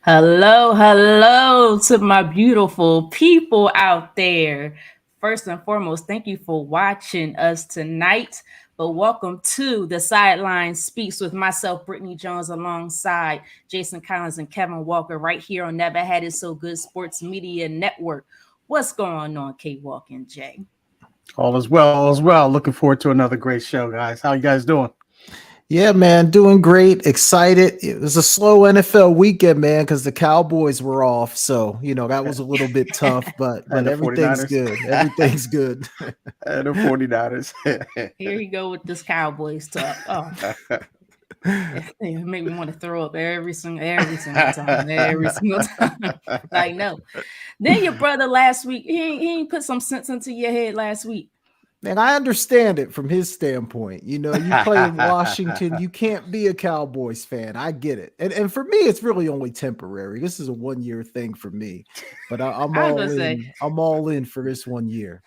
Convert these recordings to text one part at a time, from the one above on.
Hello to my beautiful people out there. First and foremost, thank you for watching us tonight. But welcome to the SideLine Speaks with myself, Brittany Jones, alongside Jason Collins and Kevin Walker, right here on Never Had It So Good Sports Media Network. What's going on, K Walk and Jay? All is well, all is well. Looking forward to another great show, guys. How you guys doing? Yeah, man, doing great. Excited. It was a slow NFL weekend, man, because the Cowboys were off. So, that was a little bit tough, but And the everything's 49ers. good. Everything's good. And the 49ers. Here you go with this Cowboys talk. Oh, it made me want to throw up every single time. Every single time. Like, no. Then your brother last week, he ain't put some sense into your head last week. And I understand it from his standpoint. You play in Washington, you can't be a Cowboys fan. I get it. And for me, it's really only temporary. This is a 1-year thing for me. But I'm all in. I'm all in for this 1 year.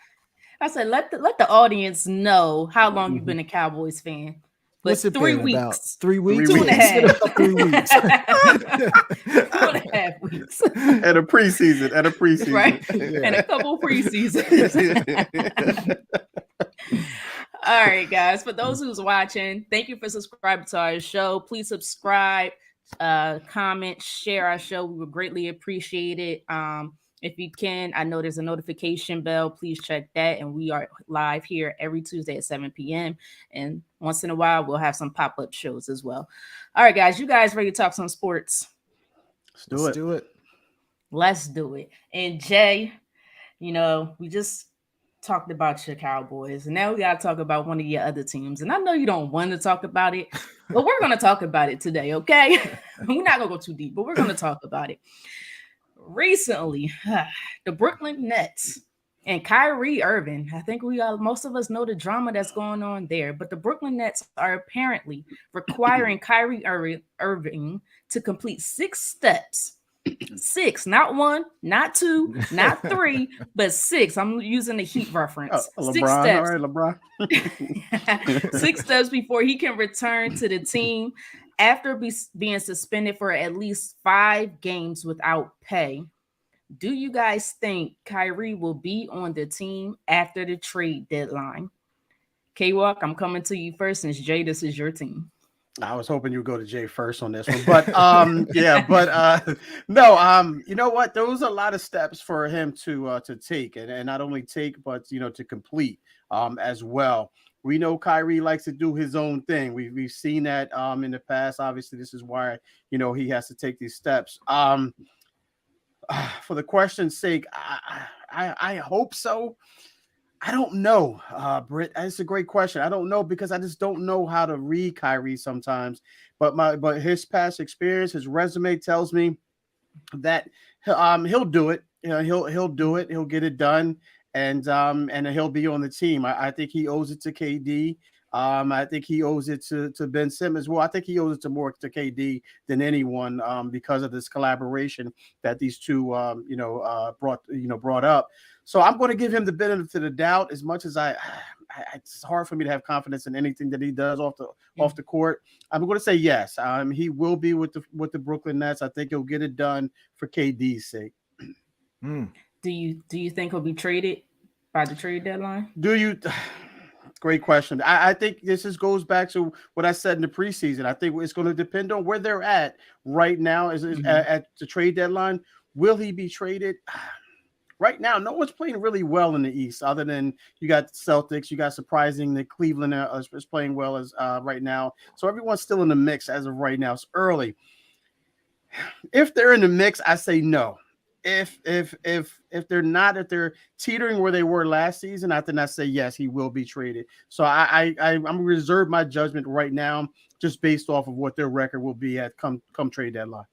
I said, let the audience know how long you've been a Cowboys fan. But What's it 3 been, weeks. about 3 weeks? 2.5. 3 weeks. 2.5 weeks. And a preseason. Right. Yeah. And a couple preseasons. All right, guys. For those who's watching, thank you for subscribing to our show. Please subscribe, comment, share our show. We would greatly appreciate it. If you can, I know there's a notification bell. Please check that. And we are live here every Tuesday at 7 p.m. And once in a while, we'll have some pop-up shows as well. All right, guys. You guys ready to talk some sports? Let's do it. Let's do it. And Jay, we just talked about your Cowboys, and now we got to talk about one of your other teams. And I know you don't want to talk about it, but we're going to talk about it today, okay? We're not going to go too deep, but we're going to talk about it. Recently, the Brooklyn Nets and Kyrie Irving, I think most of us know the drama that's going on there, but the Brooklyn Nets are apparently requiring Kyrie Irving to complete 6 steps. 6, not 1, not 2, not 3, but 6. I'm using the Heat reference. LeBron, 6 steps. all right, LeBron. 6 steps before he can return to the team after being suspended for at least 5 games without pay. Do you guys think Kyrie will be on the team after the trade deadline? K-Walk, I'm coming to you first since Jay, this is your team. I was hoping you would go to Jay first on this one, but no, you know what? There was a lot of steps for him to take, and not only take, but to complete as well. We know Kyrie likes to do his own thing. We've seen that in the past. Obviously, this is why he has to take these steps. For the question's sake, I hope so. I don't know, Britt. It's a great question. I don't know because I just don't know how to read Kyrie sometimes. But his past experience, his resume tells me that he'll do it. He'll do it. He'll get it done, and he'll be on the team. I think he owes it to KD. I think he owes it to Ben Simmons. Well, I think he owes it more to KD than anyone because of this collaboration that these two brought up. So I'm going to give him the benefit of the doubt. As much as it's hard for me to have confidence in anything that he does off the court. I'm going to say yes. He will be with the Brooklyn Nets. I think he'll get it done for KD's sake. Do you think he'll be traded by the trade deadline? Do you? Great question. I think this goes back to what I said in the preseason. I think it's going to depend on where they're at right now at the trade deadline. Will he be traded? Right now, no one's playing really well in the East other than you got the Celtics. You got surprising that Cleveland is playing well as right now. So everyone's still in the mix as of right now. It's early. If they're in the mix, I say no. If they're not, if they're teetering where they were last season, I say yes, he will be traded. So I'm gonna reserve my judgment right now, just based off of what their record will be at come trade deadline.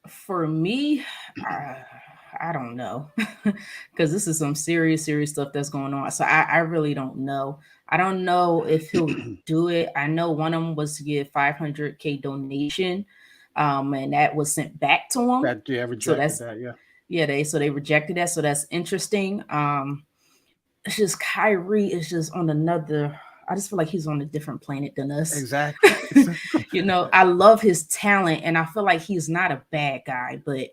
For me, I don't know, because this is some serious stuff that's going on. So I really don't know. I don't know if he'll do it. I know one of them was to give $500K donation, and that was sent back to him. They rejected that. So that's interesting. It's just Kyrie is just on another. I just feel like he's on a different planet than us. Exactly. Exactly. I love his talent, and I feel like he's not a bad guy, but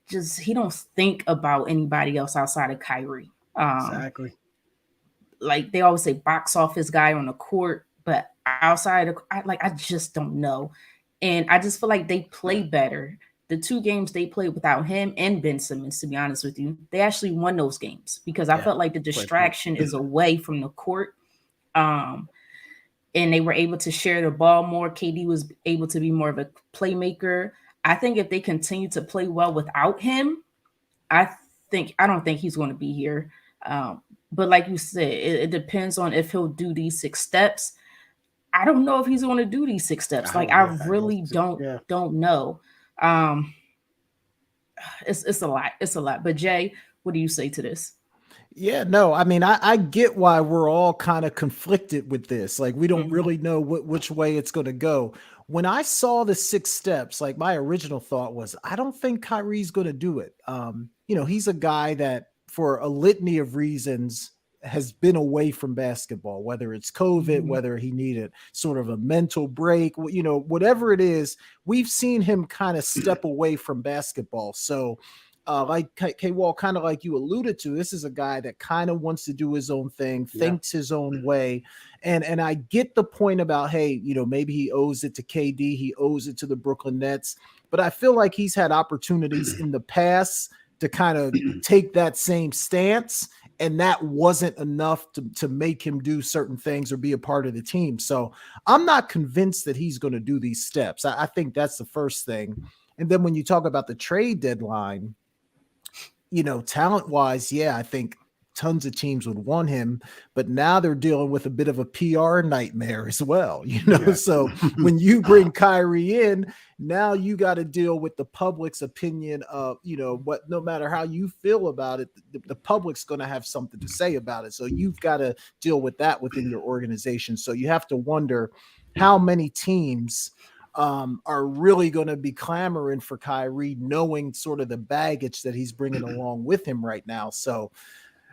just he don't think about anybody else outside of Kyrie. Um, Exactly. like they always say, box office guy on the court, but outside of I just don't know, and I just feel like they play better. The two games they played without him and Ben Simmons, to be honest with you, they actually won those games because I Yeah. felt like the Great point. distraction is away from the court. Um, and they were able to share the ball more. KD was able to be more of a playmaker. I think if they continue to play well without him, I don't think he's going to be here. Um, but like you said, it depends on if he'll do these 6 steps. I don't know if he's going to do these 6 steps. I Like don't. I Yeah. really Yeah. don't know. Um, it's a lot. It's a lot. But Jay, what do you say to this? Yeah, no, I mean, I get why we're all kind of conflicted with this. Like, we don't Mhm. really know which way it's going to go. When I saw the 6 steps, like my original thought was, I don't think Kyrie's going to do it. He's a guy that, for a litany of reasons, has been away from basketball, whether it's COVID, Mhm. whether he needed sort of a mental break, whatever it is, we've seen him kind of step away from basketball. So, like K Wall, kind of like you alluded to, this is a guy that kind of wants to do his own thing, Yeah. thinks his own way. And I get the point about, hey, maybe he owes it to KD, he owes it to the Brooklyn Nets. But I feel like he's had opportunities in the past to kind of take that same stance. And that wasn't enough to make him do certain things or be a part of the team. So I'm not convinced that he's going to do these steps. I think that's the first thing. And then when you talk about the trade deadline, talent wise, yeah, I think tons of teams would want him, but now they're dealing with a bit of a PR nightmare as well, Yeah. So when you bring Kyrie in, now you got to deal with the public's opinion of, what, no matter how you feel about it, the public's going to have something to say about it. So you've got to deal with that within your organization. So you have to wonder how many teams are really going to be clamoring for Kyrie, knowing sort of the baggage that he's bringing along with him right now. So,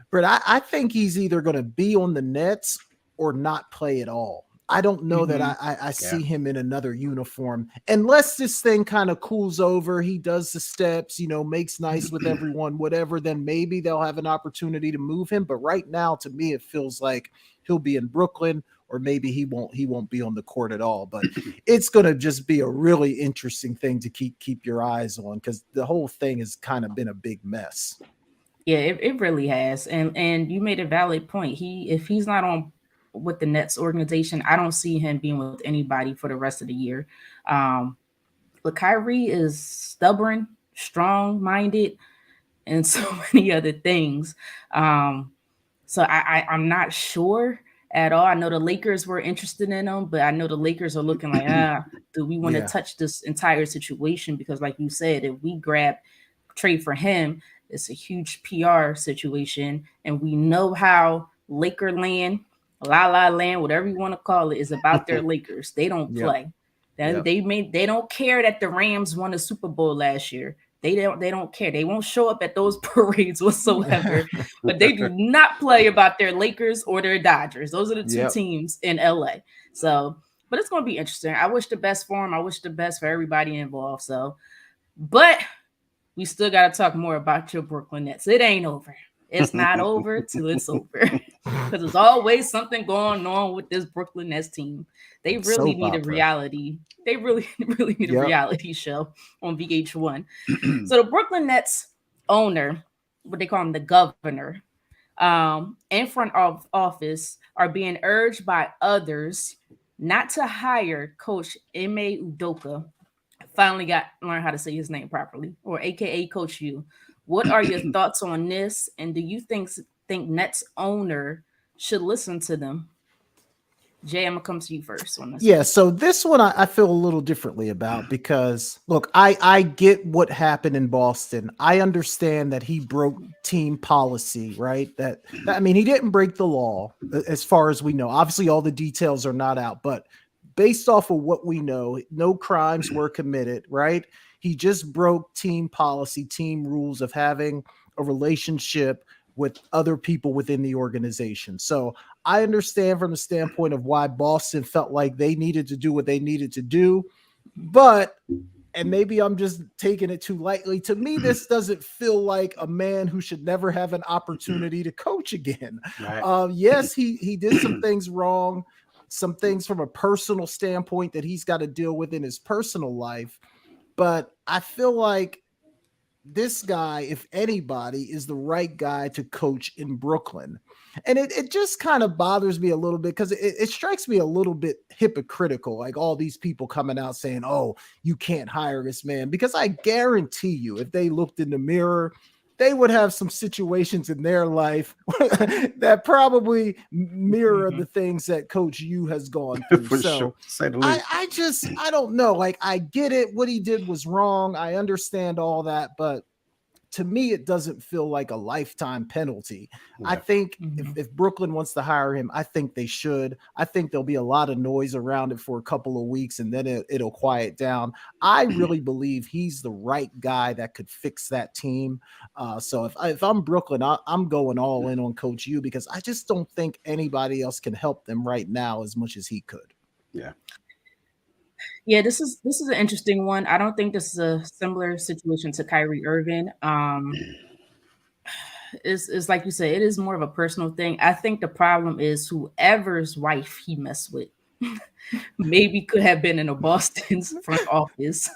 but I think he's either going to be on the Nets or not play at all. I don't know that Mhm. I Yeah. see him in another uniform unless this thing kind of cools over. He does the steps, makes nice with everyone, whatever. Then maybe they'll have an opportunity to move him. But right now, to me, it feels like he'll be in Brooklyn, or maybe he won't be on the court at all. But it's going to just be a really interesting thing to keep your eyes on, because the whole thing has kind of been a big mess. Yeah, it really has. And you made a valid point. If he's not on with the Nets organization, I don't see him being with anybody for the rest of the year. Um, but Kyrie is stubborn, strong minded, and so many other things. Um, so I'm not sure at all. I know the Lakers were interested in him, but I know the Lakers are looking like, do we want to Yeah. touch this entire situation? Because like you said, if we grab trade for him, it's a huge PR situation. And we know how Laker land, La La Land, whatever you want to call it, is about their Lakers. They don't Yep. play. Yep. They don't care that the Rams won a Super Bowl last year. They don't care. They won't show up at those parades whatsoever. But they do not play about their Lakers or their Dodgers. Those are the two Yep. teams in LA. So, but it's gonna be interesting. I wish the best for him. I wish the best for everybody involved. So, but we still got to talk more about your Brooklyn Nets. It ain't over. It's not over till it's over. Because there's always something going on with this Brooklyn Nets team. They really Soap need a opera. reality. They really, really need a Yep. reality show on VH1. So the Brooklyn Nets owner, what they call him, the governor, in front of office, are being urged by others not to hire Coach Ime Udoka. Finally got learn how to say his name properly, or AKA Coach U. What are your thoughts on this? And do you think Nets owner should listen to them? Jay, I'm gonna come to you first on this Yeah, one. so this one I feel a little differently about, because look, I get what happened in Boston. I understand that he broke team policy, right? I mean, he didn't break the law as far as we know. Obviously, all the details are not out, but based off of what we know, no crimes were committed, right? He just broke team policy, team rules of having a relationship with other people within the organization. So I understand from the standpoint of why Boston felt like they needed to do what they needed to do, but and maybe I'm just taking it too lightly. To me, this doesn't feel like a man who should never have an opportunity to coach again. Right. Yes, he did some things wrong, some things from a personal standpoint that he's got to deal with in his personal life. But I feel like this guy, if anybody, is the right guy to coach in Brooklyn. And it just kind of bothers me a little bit because it strikes me a little bit hypocritical, like all these people coming out saying, oh, you can't hire this man. Because I guarantee you, if they looked in the mirror, they would have some situations in their life that probably mirror the things that Coach U has gone through. For so sure, to say the least. I don't know. Like, I get it. What he did was wrong. I understand all that, but to me, it doesn't feel like a lifetime penalty. Yeah. I think if Brooklyn wants to hire him, I think they should. I think there'll be a lot of noise around it for a couple of weeks and then it'll quiet down. I really believe he's the right guy that could fix that team. So if I'm Brooklyn, I'm going all in on Coach U because I just don't think anybody else can help them right now as much as he could. Yeah. Yeah, this is an interesting one. I don't think this is a similar situation to Kyrie Irving. It's like you said, it is more of a personal thing. I think the problem is whoever's wife he messed with maybe could have been in a Boston's front office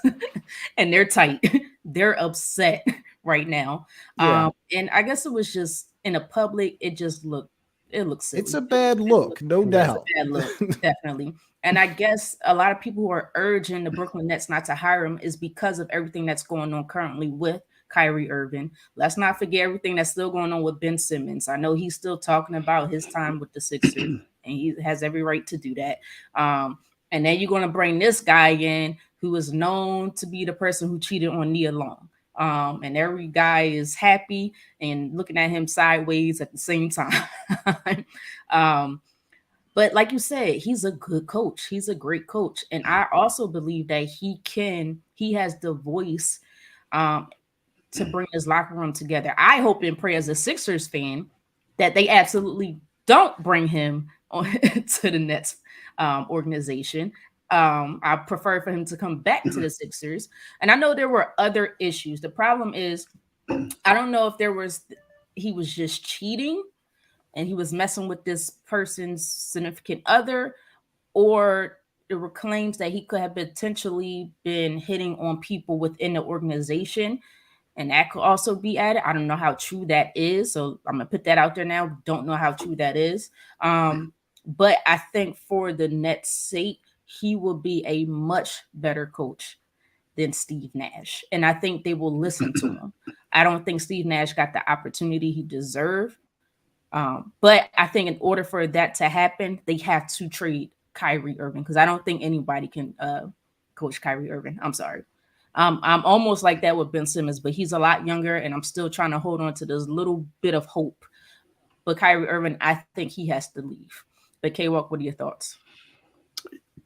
and they're tight. They're upset right now. Yeah. And I guess it was just in a public, it looks silly. It's a bad look, no doubt. It's a bad look, definitely. And I guess a lot of people who are urging the Brooklyn Nets not to hire him is because of everything that's going on currently with Kyrie Irving. Let's not forget everything that's still going on with Ben Simmons. I know he's still talking about his time with the Sixers, and he has every right to do that. And then you're going to bring this guy in who is known to be the person who cheated on Nia Long. And every guy is happy and looking at him sideways at the same time. But like you said, he's a good coach. He's a great coach. And I also believe that he has the voice to bring his locker room together. I hope and pray as a Sixers fan that they absolutely don't bring him on to the Nets organization. I prefer for him to come back to the Sixers. And I know there were other issues. The problem is, I don't know if he was just cheating and he was messing with this person's significant other, or there were claims that he could have potentially been hitting on people within the organization. And that could also be added. I don't know how true that is. So I'm going to put that out there now. Don't know how true that is. But I think for the Nets' sake, he will be a much better coach than Steve Nash. And I think they will listen to him. I don't think Steve Nash got the opportunity he deserved. But I think in order for that to happen, they have to trade Kyrie Irving because I don't think anybody can coach Kyrie Irving. I'm sorry. I'm almost like that with Ben Simmons, but he's a lot younger, and I'm still trying to hold on to this little bit of hope. But Kyrie Irving, I think he has to leave. But K-Walk, what are your thoughts?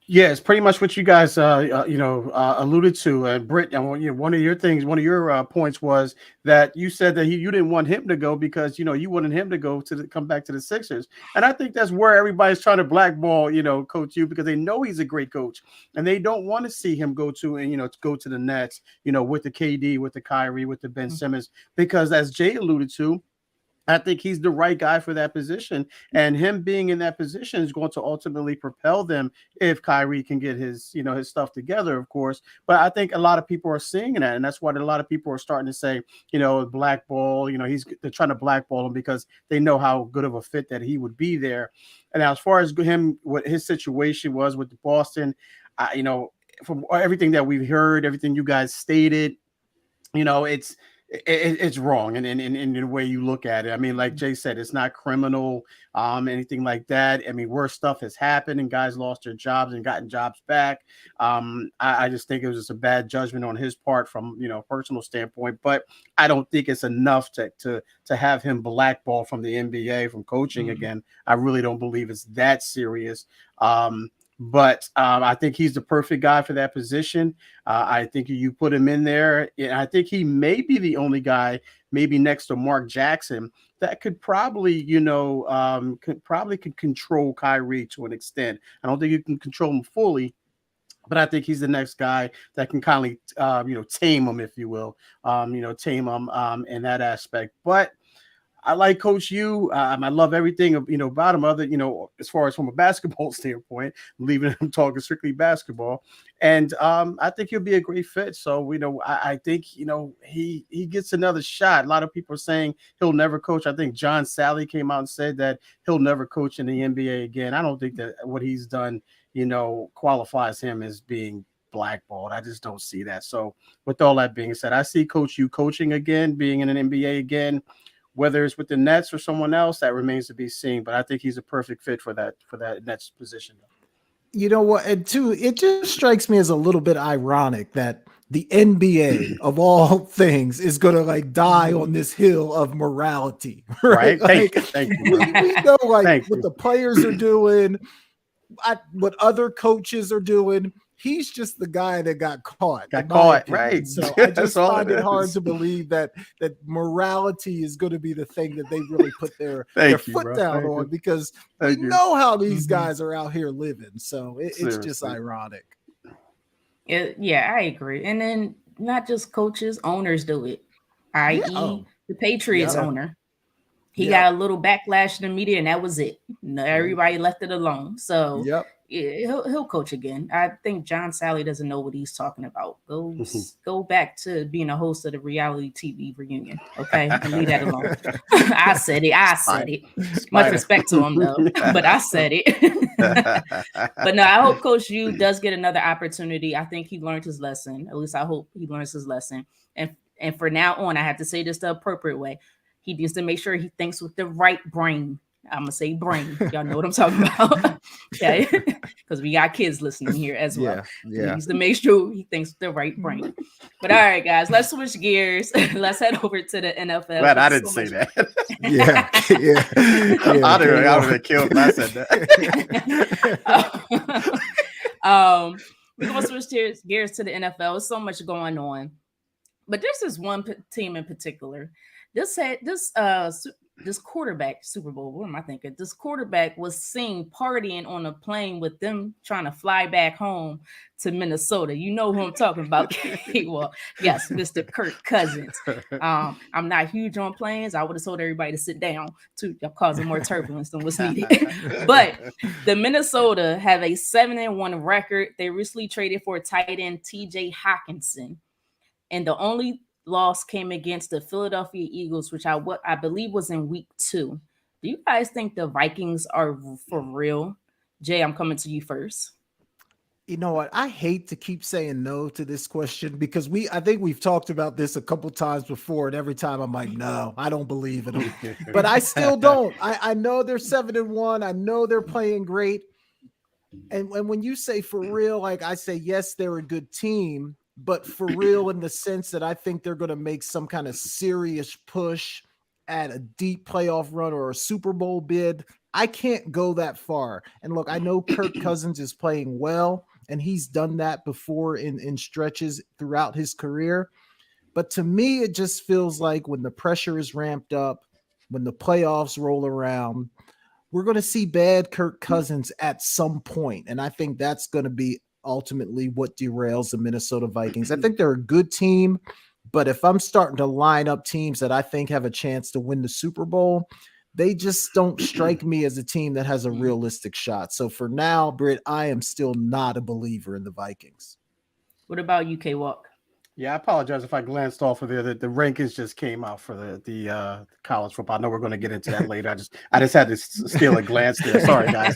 Yeah, it's pretty much what you guys, alluded to. And Britt, one of your points was that you said that you didn't want him to go because you wanted him to come back to the Sixers, and I think that's where everybody's trying to blackball Coach U because they know he's a great coach, and they don't want to see him go to the Nets, with the KD, with the Kyrie, with the Ben Simmons, because as Jay alluded to, I think he's the right guy for that position, and him being in that position is going to ultimately propel them if Kyrie can get his stuff together, of course. But I think a lot of people are seeing that, and that's why a lot of people are starting to say, blackball. They're trying to blackball him because they know how good of a fit that he would be there. And now, as far as him, what his situation was with Boston, from everything that we've heard, everything you guys stated, it's wrong in the way you look at it. I mean, like Jay said, it's not criminal, anything like that. I mean, worse stuff has happened and guys lost their jobs and gotten jobs back. I just think it was just a bad judgment on his part from personal standpoint. But I don't think it's enough to have him blackballed from the NBA from coaching again. I really don't believe it's that serious. But I think he's the perfect guy for that position. I think you put him in there, and I think he may be the only guy, maybe next to Mark Jackson, that could probably, could control Kyrie to an extent. I don't think you can control him fully, but I think he's the next guy that can kind of, tame him, if you will, tame him in that aspect. But I like Coach U. I love everything about him. Other as far as from a basketball standpoint, leaving him talking strictly basketball, and I think he'll be a great fit. So I think he gets another shot. A lot of people are saying he'll never coach. I think John Sally came out and said that he'll never coach in the NBA again. I don't think that what he's done qualifies him as being blackballed. I just don't see that. So with all that being said, I see Coach U coaching again, being in an NBA again. Whether it's with the Nets or someone else, that remains to be seen. But I think he's a perfect fit for that Nets position. You know what? And two, it just strikes me as a little bit ironic that the NBA of all things is gonna like die on this hill of morality, right? Like, Thank you. We know like what the players are doing, what other coaches are doing. He's just the guy that got caught. Right? So I just find it hard to believe that morality is going to be the thing that they really put their foot down on, because we know how these guys are out here living. So it's just ironic. Yeah, I agree. And then not just coaches, owners do it. I.e., the Patriots owner. He got a little backlash in the media, and that was it. Everybody left it alone. So he'll coach again. I think John Sally doesn't know what he's talking about. Go back to being a host of the reality TV reunion, okay? And leave that alone. I said it. Much respect to him, though, but I said it. But no, I hope Coach U does get another opportunity. I think he learned his lesson. At least I hope he learns his lesson. And for now on, I have to say this the appropriate way. He needs to make sure he thinks with the right brain. I'm going to say brain. Y'all know what I'm talking about. Okay? Because we got kids listening here as well. Yeah. He needs to make sure he thinks with the right brain. But all right, guys, let's switch gears. Let's head over to the NFL. Glad I didn't say that. I would have killed if I said that. We're going to switch gears to the NFL. There's so much going on. But there's this one team in particular. This quarterback, Super Bowl, what am I thinking? This quarterback was seen partying on a plane with them trying to fly back home to Minnesota. You know who I'm talking about. Well, yes, Mr. Kirk Cousins. I'm not huge on planes. I would have told everybody to sit down to causing more turbulence than what's needed. But the Minnesota have a 7-1 record. They recently traded for tight end TJ Hawkinson. And the only loss came against the Philadelphia Eagles, which I believe was in week 2. Do you guys think the Vikings are for real? Jay, I'm coming to you first. You know what? I hate to keep saying no to this question because I think we've talked about this a couple times before, and every time I'm like, no, I don't believe in them. But I still don't. I know they're 7-1. I know they're playing great. And when you say for real, like I say, yes, they're a good team. But for real, in the sense that I think they're going to make some kind of serious push at a deep playoff run or a Super Bowl bid, I can't go that far. And look, I know Kirk Cousins is playing well, and he's done that before in stretches throughout his career. But to me, it just feels like when the pressure is ramped up, when the playoffs roll around, we're going to see bad Kirk Cousins at some point. And I think that's going to be ultimately what derails the Minnesota Vikings. I think they're a good team, but if I'm starting to line up teams that I think have a chance to win the Super Bowl, they just don't strike me as a team that has a realistic shot. So for now, Britt, I am still not a believer in the Vikings. What about you, K-Walk? Yeah, I apologize if I glanced off of there. The rankings just came out for the college football. I know we're going to get into that later. I just had to steal a glance there. Sorry, guys.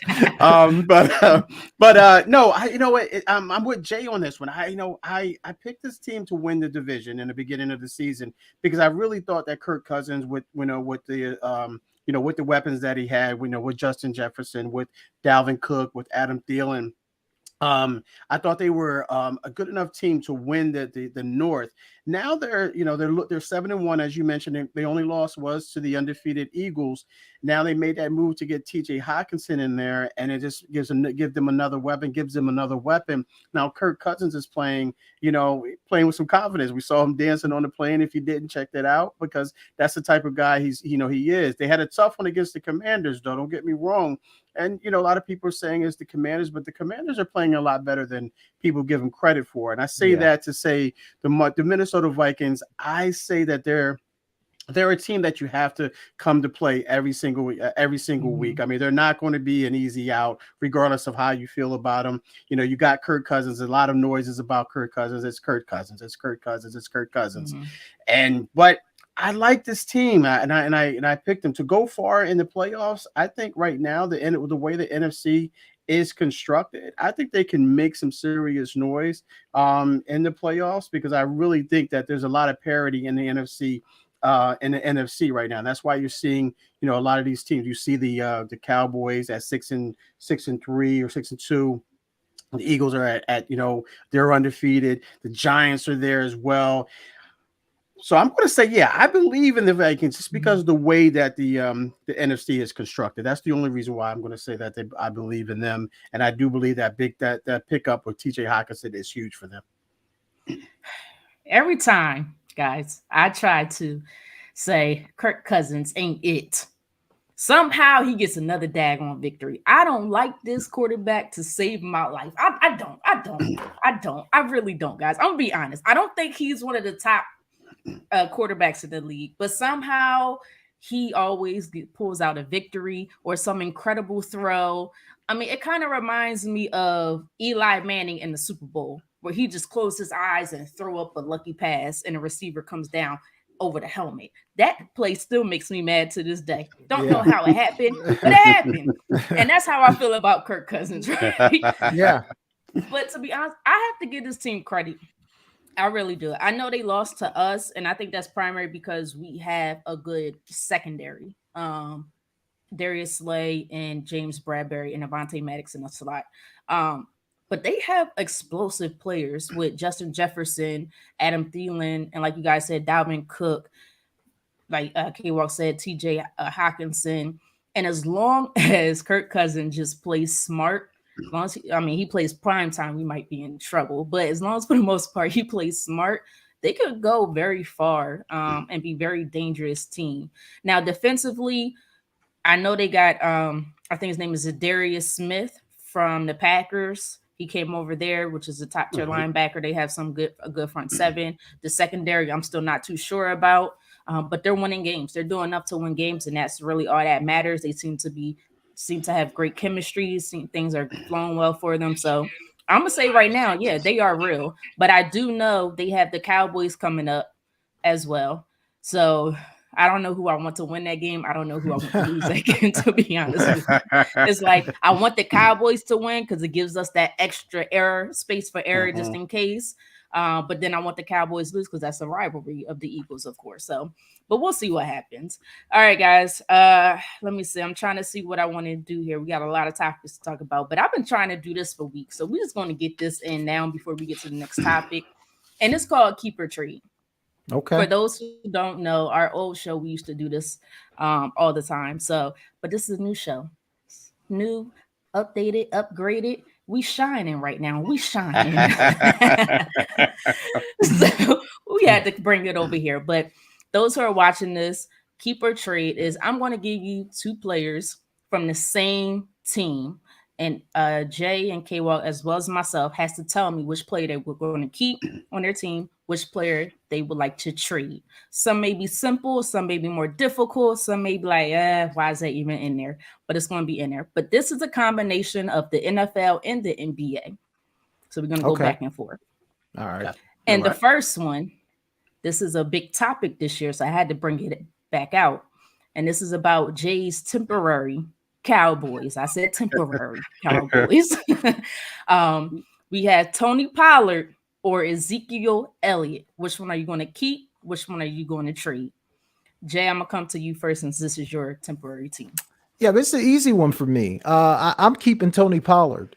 But no, I'm with Jay on this one. I picked this team to win the division in the beginning of the season because I really thought that Kirk Cousins with the weapons that he had, with Justin Jefferson, with Dalvin Cook, with Adam Thielen. I thought they were a good enough team to win the North. Now they're 7-1, as you mentioned. The only loss was to the undefeated Eagles, Now they made that move to get TJ Hawkinson in there, and it just give them another weapon, gives them another weapon. Now Kirk Cousins is playing, playing with some confidence. We saw him dancing on the plane. If you didn't check that out, because that's the type of guy he is. They had a tough one against the Commanders, though. Don't get me wrong. And a lot of people are saying it's the Commanders, but the Commanders are playing a lot better than people give them credit for. And I say that to say the Minnesota Vikings. I say that they're a team that you have to come to play every single week. I mean, they're not going to be an easy out, regardless of how you feel about them. You got Kirk Cousins. A lot of noises about Kirk Cousins. It's Kirk Cousins. It's Kirk Cousins. It's Kirk Cousins. But I like this team, and I picked them to go far in the playoffs. I think right now the way the NFC is constructed, I think they can make some serious noise in the playoffs, because I really think that there's a lot of parity in the NFC. In the NFC right now. And that's why you're seeing, a lot of these teams. You see the Cowboys at 6-3 or 6-2. The Eagles are at they're undefeated. The Giants are there as well. So I'm going to say, I believe in the Vikings just because of the way that the NFC is constructed. That's the only reason why I'm going to say that I believe in them, and I do believe that that pickup with TJ Hawkinson is huge for them. Every time, guys, I try to say Kirk Cousins ain't it. Somehow he gets another daggone victory. I don't like this quarterback to save my life. I don't. I really don't, guys. I'm gonna be honest. I don't think he's one of the top quarterbacks in the league, but somehow he always pulls out a victory or some incredible throw. I mean, it kind of reminds me of Eli Manning in the Super Bowl, where he just closed his eyes and throw up a lucky pass and a receiver comes down over the helmet. That play still makes me mad to this day. Don't know how it happened, but it happened. And that's how I feel about Kirk Cousins, right? Yeah. But to be honest, I have to give this team credit. I really do. I know they lost to us, and I think that's primary because we have a good secondary. Darius Slay and James Bradbury and Avonte Maddox in the slot. But they have explosive players with Justin Jefferson, Adam Thielen, and like you guys said, Dalvin Cook, like K-Walk said, TJ Hawkinson. And as long as Kirk Cousins just plays smart, as long as he plays prime time, we might be in trouble. But as long as for the most part he plays smart, they could go very far and be very dangerous team. Now defensively, I know they got I think his name is Zadarius Smith from the Packers. He came over there, which is a top tier linebacker. They have a good front seven. The secondary, I'm still not too sure about, but they're winning games. They're doing enough to win games, and that's really all that matters. They seem to have great chemistry. Things are flowing well for them. So I'm gonna say right now, they are real. But I do know they have the Cowboys coming up as well. So I don't know who I want to win that game. I don't know who I want to lose that game, to be honest with you. It's like I want the Cowboys to win because it gives us that extra space for error just in case. But then I want the Cowboys to lose because that's a rivalry of the Eagles, of course. So, but we'll see what happens. All right, guys. Let me see. I'm trying to see what I want to do here. We got a lot of topics to talk about, but I've been trying to do this for weeks. So we're just going to get this in now before we get to the next topic. And it's called Keep or Trade. Okay. For those who don't know, our old show, we used to do this all the time. So, but this is a new show. New, updated, upgraded. We shining right now. We shining. So we had to bring it over here. But those who are watching this, Keep or Trade is I'm going to give you two players from the same team. And Jay and K-Walk, as well as myself, has to tell me which player they were going to keep on their team, which player they would like to trade. Some may be simple, some may be more difficult, some may be like, why is that even in there? But it's going to be in there. But this is a combination of the NFL and the NBA. So we're going to go back and forth. All right. And the first one, this is a big topic this year, so I had to bring it back out. And this is about Jay's temporary Cowboys. I said temporary Cowboys. We had Tony Pollard or Ezekiel Elliott. Which one are you going to keep? Which one are you going to trade? Jay, I'm going to come to you first since this is your temporary team. Yeah, this is an easy one for me. I'm keeping Tony Pollard.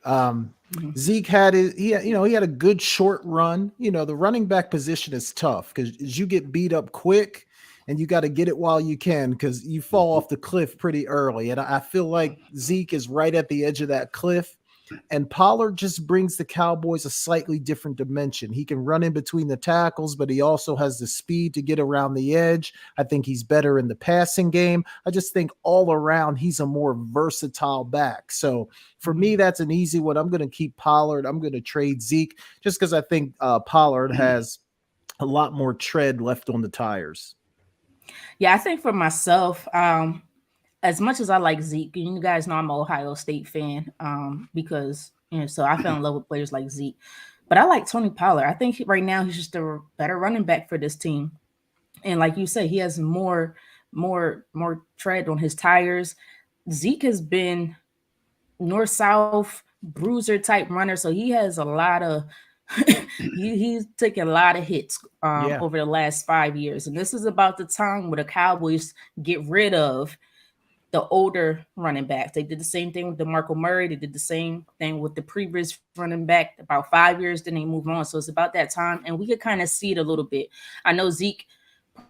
Zeke had he had a good short run. The running back position is tough because you get beat up quick. and you got to get it while you can because you fall off the cliff pretty early. And I feel like Zeke is right at the edge of that cliff. And Pollard just brings the Cowboys a slightly different dimension. He can run in between the tackles, but he also has the speed to get around the edge. I think he's better in the passing game. I just think all around he's a more versatile back. So for me, that's an easy one. I'm going to keep Pollard. I'm going to trade Zeke just because I think Pollard has a lot more tread left on the tires. Yeah, I think for myself, as much as I like Zeke, you guys know I'm an Ohio State fan, because so I fell in love with players like Zeke. But I like Tony Pollard. I think right now he's just a better running back for this team. And like you say, he has more tread on his tires. Zeke has been north south bruiser type runner, so he has a lot of he's taken a lot of hits Yeah. over the last 5 years, and this is about the time where the Cowboys get rid of the older running backs. They did the same thing with DeMarco Murray. They did the same thing with the previous running back about 5 years. Then they move on. So it's about that time, and we could kind of see it a little bit. I know Zeke,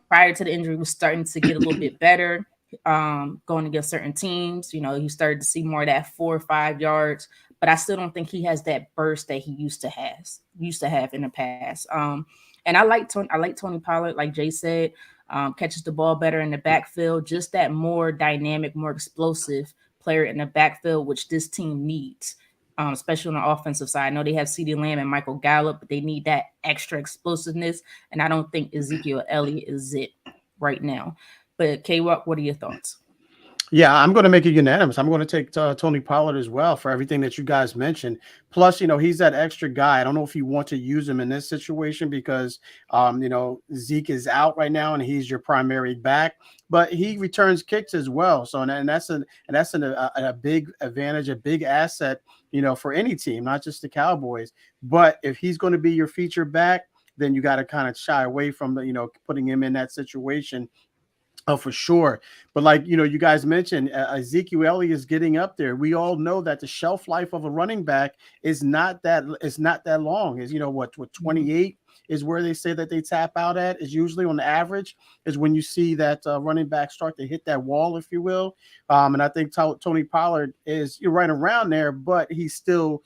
prior to the injury, was starting to get a little bit better, going against certain teams. You started to see more of that 4 or 5 yards, but I still don't think he has that burst that he used to have in the past. And I like Tony Pollard, like Jay said. Catches the ball better in the backfield, just that more dynamic, more explosive player in the backfield, which this team needs, especially on the offensive side. I know they have CeeDee Lamb and Michael Gallup, but they need that extra explosiveness, and I don't think Ezekiel Elliott is it right now. But K-Walk, what are your thoughts? Yeah, I'm going to make it unanimous. I'm going to take Tony Pollard as well for everything that you guys mentioned. Plus, he's that extra guy. I don't know if you want to use him in this situation because, Zeke is out right now and he's your primary back, but he returns kicks as well. So, and that's a big advantage, a big asset, for any team, not just the Cowboys. But if he's going to be your feature back, then you got to kind of shy away from putting him in that situation. Oh, for sure. But like, you guys mentioned, Ezekiel Elliott is getting up there. We all know that the shelf life of a running back is not that long. Is, what 28 is where they say that they tap out at, is usually on the average is when you see that running back start to hit that wall, if you will. And I think Tony Pollard is right around there, but he's still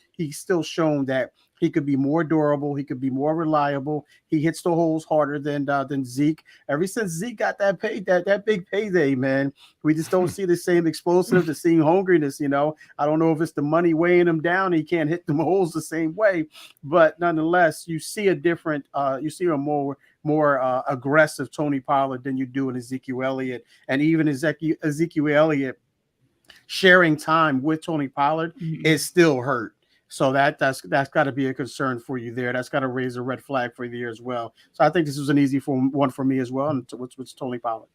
shown that he could be more durable. He could be more reliable. He hits the holes harder than Zeke. Ever since Zeke got that big payday, man, we just don't see the same explosive, the same hungriness. I don't know if it's the money weighing him down. He can't hit them holes the same way, but nonetheless, you see you see a more aggressive Tony Pollard than you do in Ezekiel Elliott, and even Ezekiel Elliott sharing time with Tony Pollard is still hurt. So that's got to be a concern for you there. That's got to raise a red flag for you there as well. So I think this was an easy one for me as well, and with Tony Pollard.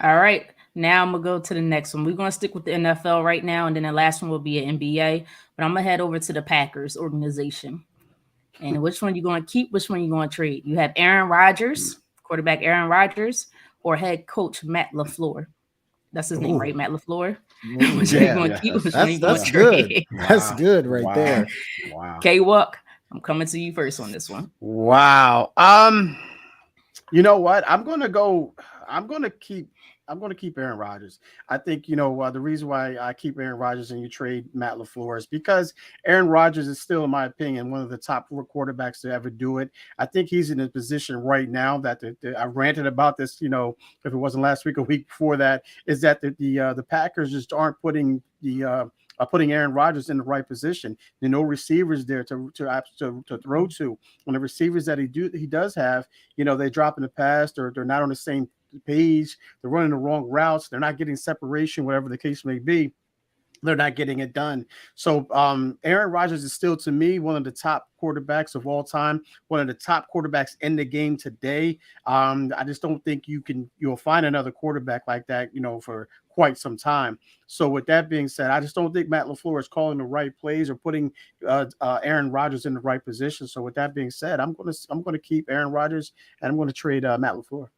All right, now I'm gonna go to the next one. We're gonna stick with the NFL right now, and then the last one will be an NBA. But I'm gonna head over to the Packers organization. And which one you going to keep? Which one you going to trade? You have Aaron Rodgers, quarterback Aaron Rodgers, or head coach Matt LaFleur. That's his name, right? Matt LaFleur. Which one you going to keep? Which one you going to trade? That's good right there. Wow. K-Walk, I'm coming to you first on this one. Wow. You know what? I'm going to keep Aaron Rodgers. I think, the reason why I keep Aaron Rodgers and you trade Matt LaFleur is because Aaron Rodgers is still, in my opinion, one of the top quarterbacks to ever do it. I think he's in a position right now that I ranted about this, if it wasn't last week, a week before that, is that the Packers just aren't putting putting Aaron Rodgers in the right position. No receivers there to throw to. When the receivers that he does have, they drop in the past, or they're not on the same page, they're running the wrong routes, they're not getting separation, whatever the case may be. They're not getting it done. So Aaron Rodgers is still, to me, one of the top quarterbacks of all time, one of the top quarterbacks in the game today. I just don't think you'll find another quarterback like that, for quite some time. So with that being said, I just don't think Matt LaFleur is calling the right plays or putting Aaron Rodgers in the right position. So with that being said, I'm going to keep Aaron Rodgers, and I'm going to trade Matt LaFleur.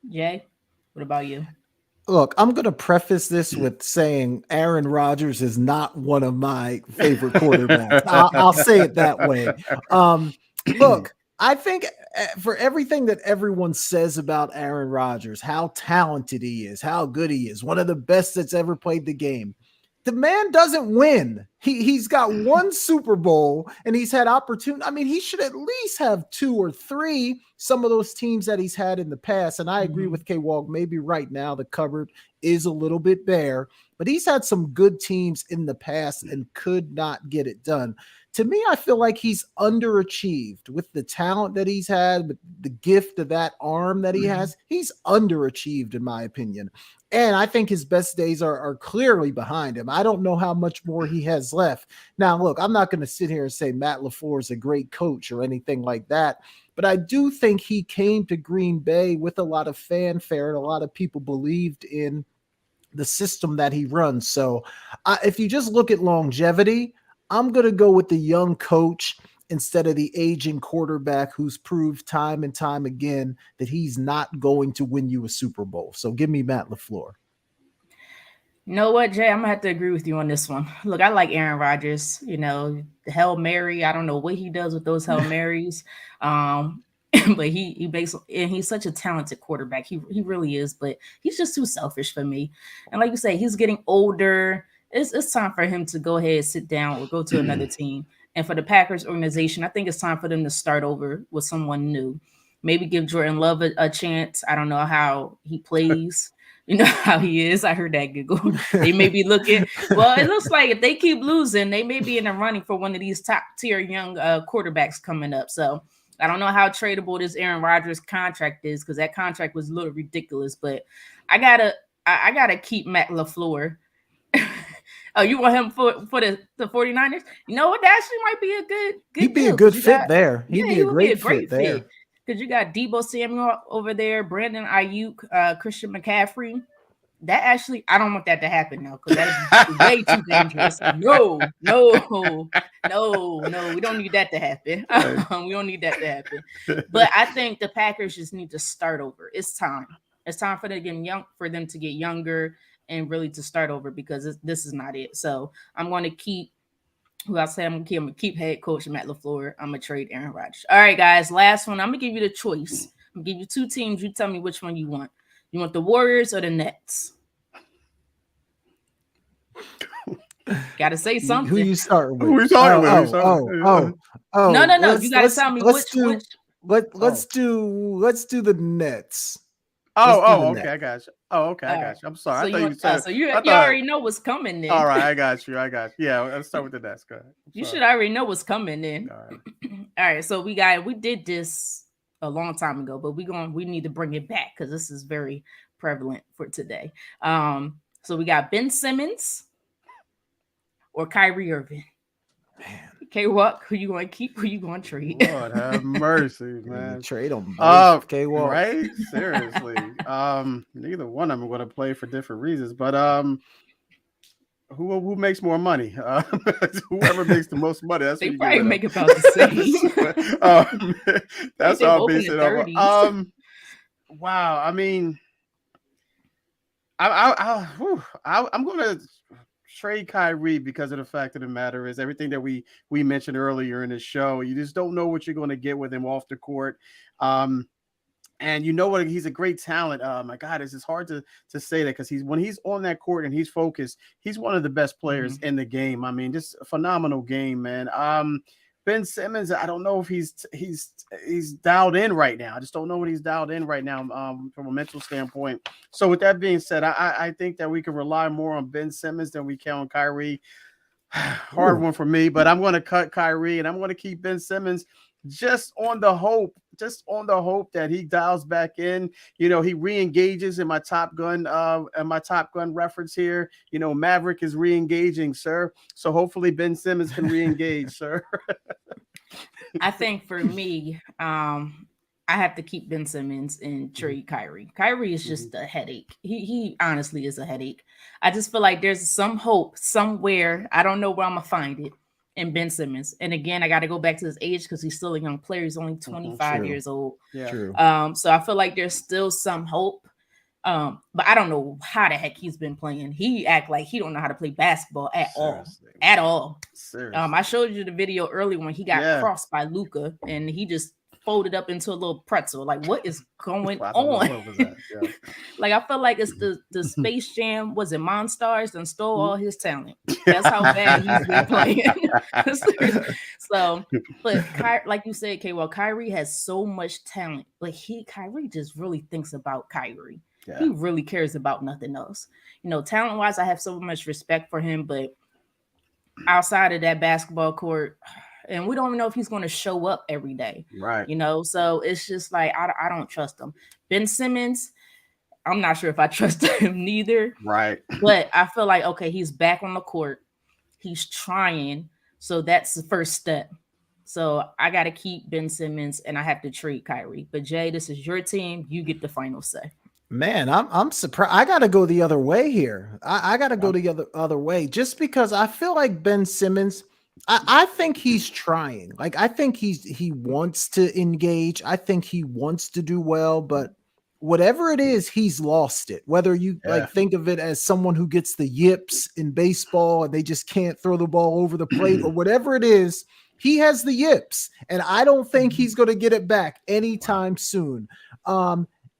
Jay, what about you? Look, I'm going to preface this with saying Aaron Rodgers is not one of my favorite quarterbacks. I'll say it that way. Look, I think for everything that everyone says about Aaron Rodgers, how talented he is, how good he is, one of the best that's ever played the game. The man doesn't win. He's got one Super Bowl and he's had opportunity. I mean, he should at least have two or three, some of those teams that he's had in the past. And I agree with K-Walk. Maybe right now the cupboard is a little bit bare, but he's had some good teams in the past and could not get it done. To me, I feel like he's underachieved with the talent that he's had, with the gift of that arm that he has. He's underachieved, in my opinion. And I think his best days are clearly behind him. I don't know how much more he has left. Now, look, I'm not going to sit here and say Matt LaFleur is a great coach or anything like that, but I do think he came to Green Bay with a lot of fanfare and a lot of people believed in the system that he runs. So if you just look at longevity, I'm going to go with the young coach instead of the aging quarterback who's proved time and time again that he's not going to win you a Super Bowl. So give me Matt LaFleur. You know what, Jay? I'm gonna have to agree with you on this one. Look, I like Aaron Rodgers. You know, the Hail Mary. I don't know what he does with those Hail Marys, um, but he makes, and he's such a talented quarterback. He really is, but he's just too selfish for me. And like you say, he's getting older. It's time for him to go ahead, sit down, or go to another team. And for the Packers organization, I think it's time for them to start over with someone new. Maybe give Jordan Love a chance. I don't know how he plays. You know how he is. I heard that giggle. They may be looking. Well, it looks like if they keep losing, they may be in the running for one of these top tier young quarterbacks coming up. So I don't know how tradable this Aaron Rodgers contract is because that contract was a little ridiculous. But I gotta keep Matt LaFleur. Oh, you want him for the 49ers? You know what? That actually might be a good He'd be deal, a good 'cause fit there. He'd yeah, be he a would be a great great fit there. fit. Because you got Debo Samuel over there, Brandon Ayuk, Christian McCaffrey. That actually, I don't want that to happen now because that'd be way too dangerous. No, no, no, no. We don't need that to happen. We don't need that to happen. But I think the Packers just need to start over. It's time. It's time for them to get young, for them to get younger and really to start over because this is not it. So I'm going to keep. Who I say I'm gonna keep head coach Matt LaFleur. I'm gonna trade Aaron Rodgers. All right, guys. Last one. I'm gonna give you the choice. I'm gonna give you two teams. You tell me which one you want. You want the Warriors or the Nets? Gotta say something. Who you starting with? Who we talking with? No. You gotta tell me which. Let's do the Nets. Okay, I got you. I got you. I'm sorry. So I thought you said. so you already know what's coming then. All right, I got you. Yeah, let's start with the Nets. Go ahead. You should already know what's coming then. All right. All right. So we did this a long time ago, but we need to bring it back because this is very prevalent for today. So we got Ben Simmons or Kyrie Irving. Man. Okay, what? Who you going to keep? Who you going to trade? Lord have mercy, man. Trade them both. K-Walk. Right? Seriously. Neither one of them are going to play for different reasons, but who makes more money? Whoever makes the most money. That's they what probably you make about the same. That's how I base it over. Wow. I mean, I'm going to trade Kyrie because of the fact of the matter is everything that we mentioned earlier in the show. You just don't know what you're going to get with him off the court. And you know what? He's a great talent. My God, it's just hard to say that because when he's on that court and he's focused, he's one of the best players in the game. I mean, just a phenomenal game, man. Ben Simmons, I don't know if he's dialed in right now. I just don't know what he's dialed in right now from a mental standpoint. So with that being said, I think that we can rely more on Ben Simmons than we can on Kyrie. Hard one for me, but I'm going to cut Kyrie and I'm going to keep Ben Simmons just on the hope that he dials back in. You know, he re-engages in my Top Gun reference here. You know, Maverick is re-engaging, sir. So hopefully Ben Simmons can re-engage, sir. I think for me, I have to keep Ben Simmons and trade Kyrie. Kyrie is just a headache. He honestly is a headache. I just feel like there's some hope somewhere. I don't know where I'm gonna find it in Ben Simmons. And again, I got to go back to his age because he's still a young player. He's only 25 years old. Yeah. True. So I feel like there's still some hope. But I don't know how the heck he's been playing. He act like he don't know how to play basketball at all. Seriously. I showed you the video earlier when he got crossed by Luka and he just folded up into a little pretzel. Like, what is going I don't know on? what was that. Yeah. Like, I feel like it's the Space Jam, was it Monstars, and stole all his talent. That's how bad he's been playing. So, but like you said, K, well, Kyrie has so much talent. Like Kyrie just really thinks about Kyrie. Yeah. He really cares about nothing else. Talent wise, I have so much respect for him, but outside of that basketball court, and we don't even know if he's going to show up every day. Right. So it's just like I don't trust him. Ben Simmons, I'm not sure if I trust him neither. Right. But I feel like, okay, he's back on the court. He's trying. So that's the first step. So I got to keep Ben Simmons and I have to trade Kyrie. But Jay, this is your team. You get the final say. Man, I'm surprised. I got to go the other way here. I got to go the other way just because I feel like Ben Simmons, I think he's trying. Like, I think he wants to engage. I think he wants to do well, but whatever it is, he's lost it. Whether you like think of it as someone who gets the yips in baseball and they just can't throw the ball over the plate or whatever it is, he has the yips. And I don't think he's going to get it back anytime soon.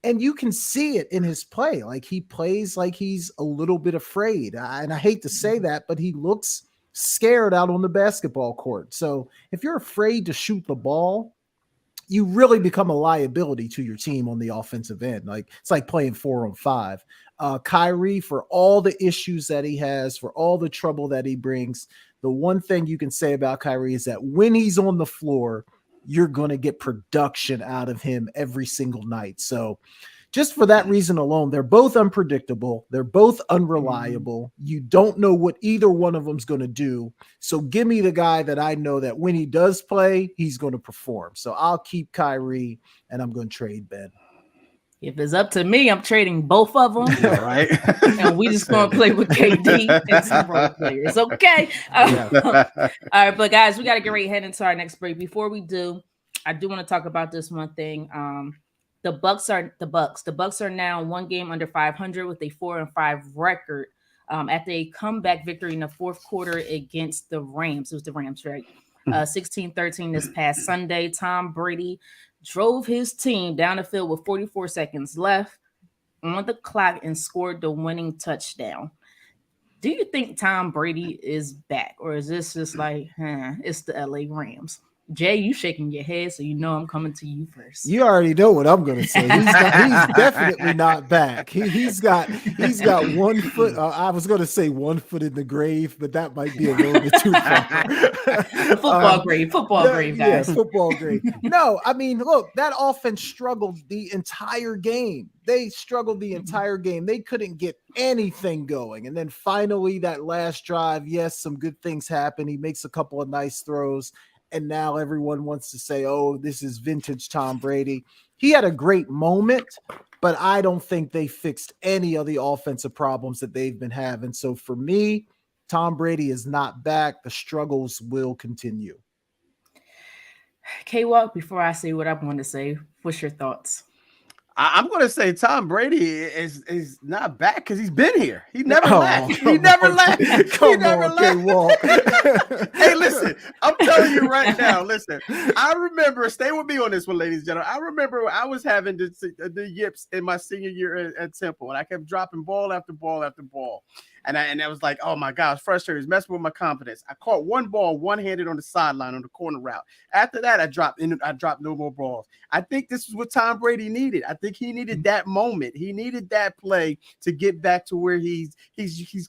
And you can see it in his play. Like, he plays like he's a little bit afraid. And I hate to say that, but he looks scared out on the basketball court. So if you're afraid to shoot the ball, you really become a liability to your team on the offensive end. Like, it's like playing 4-on-5. Kyrie, for all the issues that he has, for all the trouble that he brings, the one thing you can say about Kyrie is that when he's on the floor, you're going to get production out of him every single night. So just for that reason alone, they're both unpredictable. They're both unreliable. You don't know what either one of them's going to do. So give me the guy that I know that when he does play, he's going to perform. So I'll keep Kyrie and I'm going to trade Ben. If it's up to me, I'm trading both of them. Yeah, right. And we just going to play with KD and some role players. Okay. All right. But guys, we got to get ready to head into our next break. Before we do, I do want to talk about this one thing. The Bucks are now one game under 500 with a 4-5 record after a comeback victory in the fourth quarter against the Rams. It was the Rams, right? 16-13 this past Sunday. Tom Brady drove his team down the field with 44 seconds left on the clock and scored the winning touchdown. Do you think Tom Brady is back, or is this just like, it's the LA Rams? Jay, you shaking your head, so you know I'm coming to you first. You already know what I'm going to say. He's definitely not back. He's got 1 foot. I was going to say 1 foot in the grave, but that might be a little bit too far. Football grave, guys. Yeah, football grave. No, I mean, look, that offense struggled the entire game. They struggled the entire game. They couldn't get anything going. And then finally, that last drive, yes, some good things happen. He makes a couple of nice throws. And now everyone wants to say, oh, this is vintage Tom Brady. He had a great moment, but I don't think they fixed any of the offensive problems that they've been having. So for me, Tom Brady is not back. The struggles will continue. K-Walk, before I say what I want to say, what's your thoughts? I'm going to say Tom Brady is not back because he's been here. He never left. He never left. He never left. Hey, listen, I'm telling you right now, listen, I remember, stay with me on this one, ladies and gentlemen. I remember I was having the yips in my senior year at Temple, and I kept dropping ball after ball after ball. And I was like, oh my gosh, frustrated. It's messing with my confidence. I caught one ball one-handed on the sideline on the corner route. After that, I dropped no more balls. I think this is what Tom Brady needed. I think he needed that moment. He needed that play to get back to where he's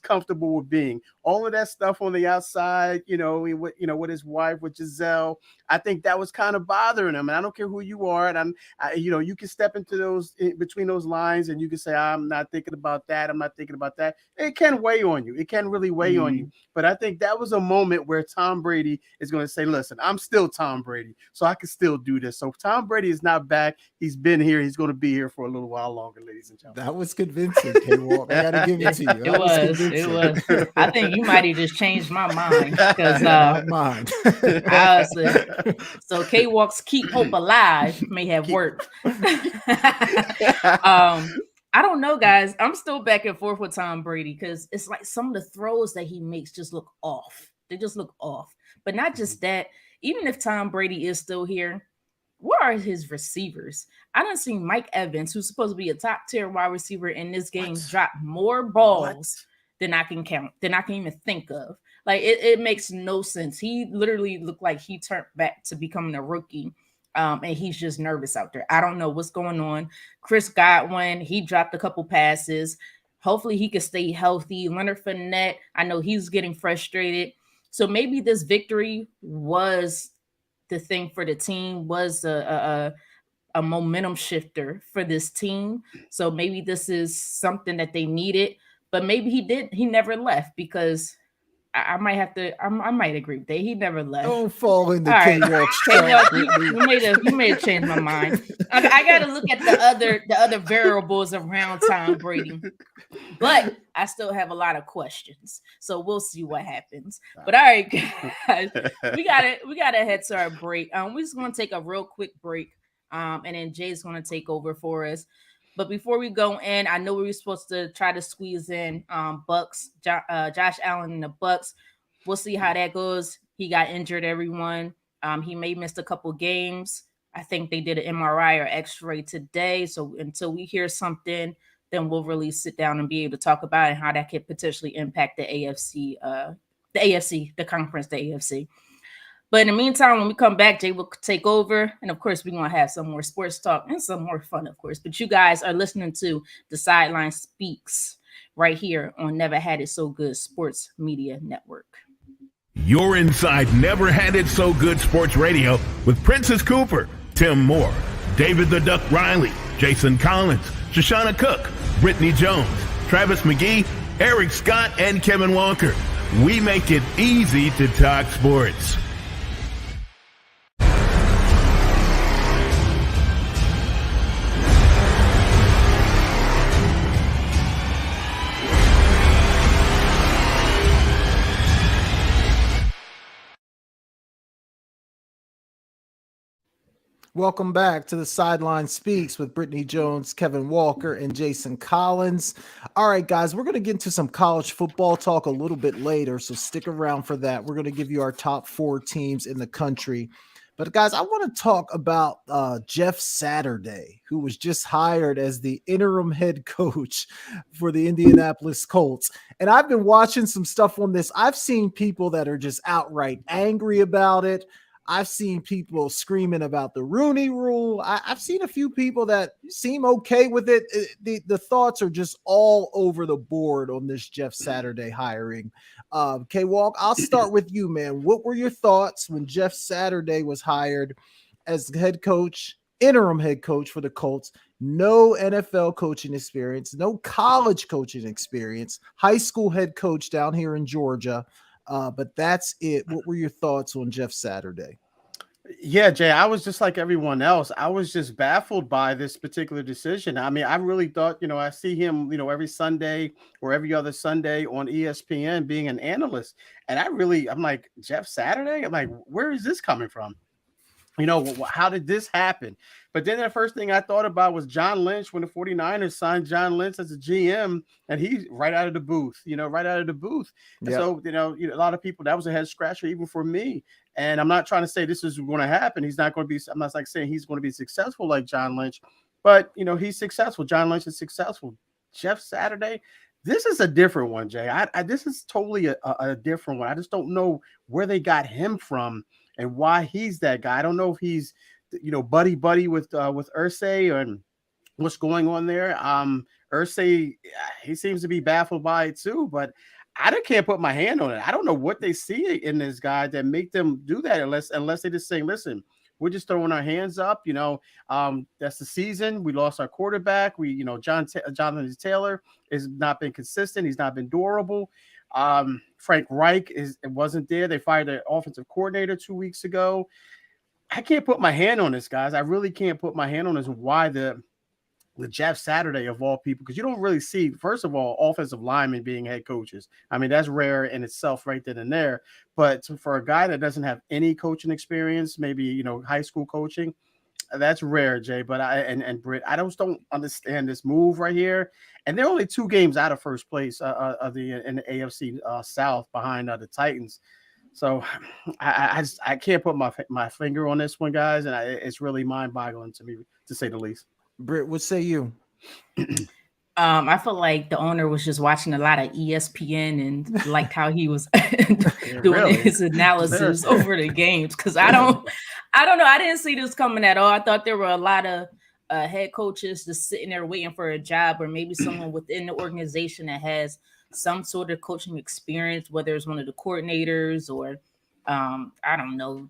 comfortable with being. All of that stuff on the outside, with his wife, with Giselle, I think that was kind of bothering him. And I don't care who you are, and you can step into those between those lines, and you can say, I'm not thinking about that. I'm not thinking about that. It can weigh on you. It can really weigh on you. But I think that was a moment where Tom Brady is going to say, listen, I'm still Tom Brady, so I can still do this. So Tom Brady is not back. He's been here. He's going to be here for a little while longer, ladies and gentlemen. That was convincing, K-Walk. I got to give it to you. It was. I think you might have just changed my mind because so K-Walk's Keep Hope Alive may have worked. I don't know, guys. I'm still back and forth with Tom Brady because it's like some of the throws that he makes just look off. They just look off. But not just that. Even if Tom Brady is still here, where are his receivers? I done seen Mike Evans, who's supposed to be a top tier wide receiver in this game, What? drop more What? balls than I can count, than I can even think of. Like it makes no sense. He literally looked like he turned back to becoming a rookie. And he's just nervous out there. I don't know what's going on. Chris Godwin, he dropped a couple passes. Hopefully he can stay healthy. Leonard Fournette, I know he's getting frustrated. So maybe this victory was the thing for the team, was a momentum shifter for this team. So maybe this is something that they needed. But maybe he never left, because I might have to. I might agree with that. He never left. Don't fall into All right, K-Walk's K-Walk, trap, Brittany. you may have changed my mind. I got to look at the other variables around Tom Brady, but I still have a lot of questions. So we'll see what happens. But all right, guys, we gotta head to our break. We're just gonna take a real quick break, and then Jay's gonna take over for us. But before we go in, I know we were supposed to try to squeeze in Josh Allen and the Bucks. We'll see how that goes. He got injured, everyone. He may miss a couple games. I think they did an MRI or X-ray today. So until we hear something, then we'll really sit down and be able to talk about it, how that could potentially impact the AFC, the conference, the AFC. But in the meantime, when we come back, Jay will take over. And of course, we're going to have some more sports talk and some more fun, of course. But you guys are listening to the Sideline Speaks right here on Never Had It So Good Sports Media Network. You're inside Never Had It So Good Sports Radio with Princess Cooper, Tim Moore, David the Duck Riley, Jason Collins, Shoshana Cook, Brittany Jones, Travis McGee, Eric Scott, and Kevin Walker. We make it easy to talk sports. Welcome back to the Sideline Speaks with Brittany Jones, Kevin Walker, and Jason Collins. All right, guys, we're going to get into some college football talk a little bit later, so stick around for that. We're going to give you our top 4 teams in the country. But, guys, I want to talk about Jeff Saturday, who was just hired as the interim head coach for the Indianapolis Colts. And I've been watching some stuff on this. I've seen people that are just outright angry about it. I've seen people screaming about the Rooney Rule. I've seen a few people that seem okay with it. The thoughts are just all over the board on this Jeff Saturday hiring. K-Walk, I'll start with you, man. What were your thoughts when Jeff Saturday was hired as the head coach, interim head coach for the Colts? No NFL coaching experience, no college coaching experience, high school head coach down here in Georgia. But that's it. What were your thoughts on Jeff Saturday? Yeah, Jay, I was just like everyone else. I was just baffled by this particular decision. I mean, I really thought, I see him, every Sunday or every other Sunday on ESPN being an analyst. And I'm like, Jeff Saturday? I'm like, where is this coming from? How did this happen? But then the first thing I thought about was John Lynch, when the 49ers signed John Lynch as a GM, and he's right out of the booth, right out of the booth. Yep. So, a lot of people, that was a head scratcher even for me. And I'm not trying to say this is going to happen. He's not going to be, I'm not like saying he's going to be successful like John Lynch, but, he's successful. John Lynch is successful. Jeff Saturday, this is a different one, Jay. This is totally a different one. I just don't know where they got him from and why he's that guy. I don't know if he's, buddy with Irsay and what's going on there. Irsay, he seems to be baffled by it too, but I can't put my hand on it. I don't know what they see in this guy that make them do that unless they just say, listen, we're just throwing our hands up. That's the season. We lost our quarterback. Jonathan Taylor has not been consistent. He's not been durable. Frank Reich wasn't there. They fired their offensive coordinator 2 weeks ago. I can't put my hand on this, guys. I really can't put my hand on this. Why the Jeff Saturday of all people? Because you don't really see, first of all, offensive linemen being head coaches. I mean, that's rare in itself right then and there. But for a guy that doesn't have any coaching experience, maybe, high school coaching, that's rare, Jay. But Britt, I just don't understand this move right here. And they're only 2 games out of first place in the AFC South behind the Titans. So I can't put my finger on this one, guys, and it's really mind boggling to me, to say the least. Britt, what say you? I feel like the owner was just watching a lot of ESPN and liked how he was doing Really, his analysis seriously. over the games. Because I don't know. I didn't see this coming at all. I thought there were a lot of head coaches just sitting there waiting for a job, or maybe someone within the organization that has some sort of coaching experience, whether it's one of the coordinators or I don't know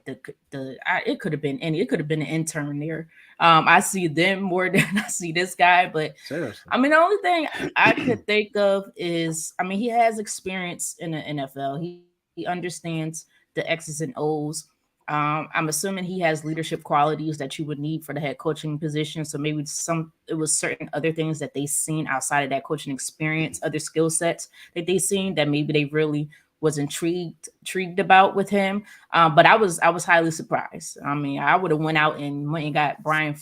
it could have been any. It could have been an intern there. I see them more than I see this guy, but Seriously. I mean, the only thing I could think of is, I mean, he has experience in the NFL. He understands the X's and O's. I'm assuming he has leadership qualities that you would need for the head coaching position. So maybe it was certain other things that they seen outside of that coaching experience, other skill sets that they seen that maybe they really was intrigued about with him. But I was highly surprised. I mean, I would have went out and went and got Brian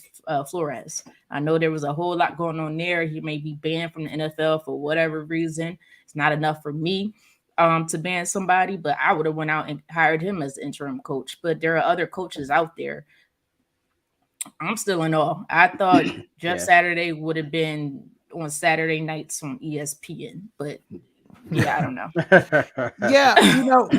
Flores. I know there was a whole lot going on there. He may be banned from the NFL for whatever reason. It's not enough for me to ban somebody, but I would have went out and hired him as interim coach. But there are other coaches out there. I'm still in awe. I thought Jeff Yeah. Saturday would have been on Saturday nights on ESPN, but yeah, I don't know. Yeah,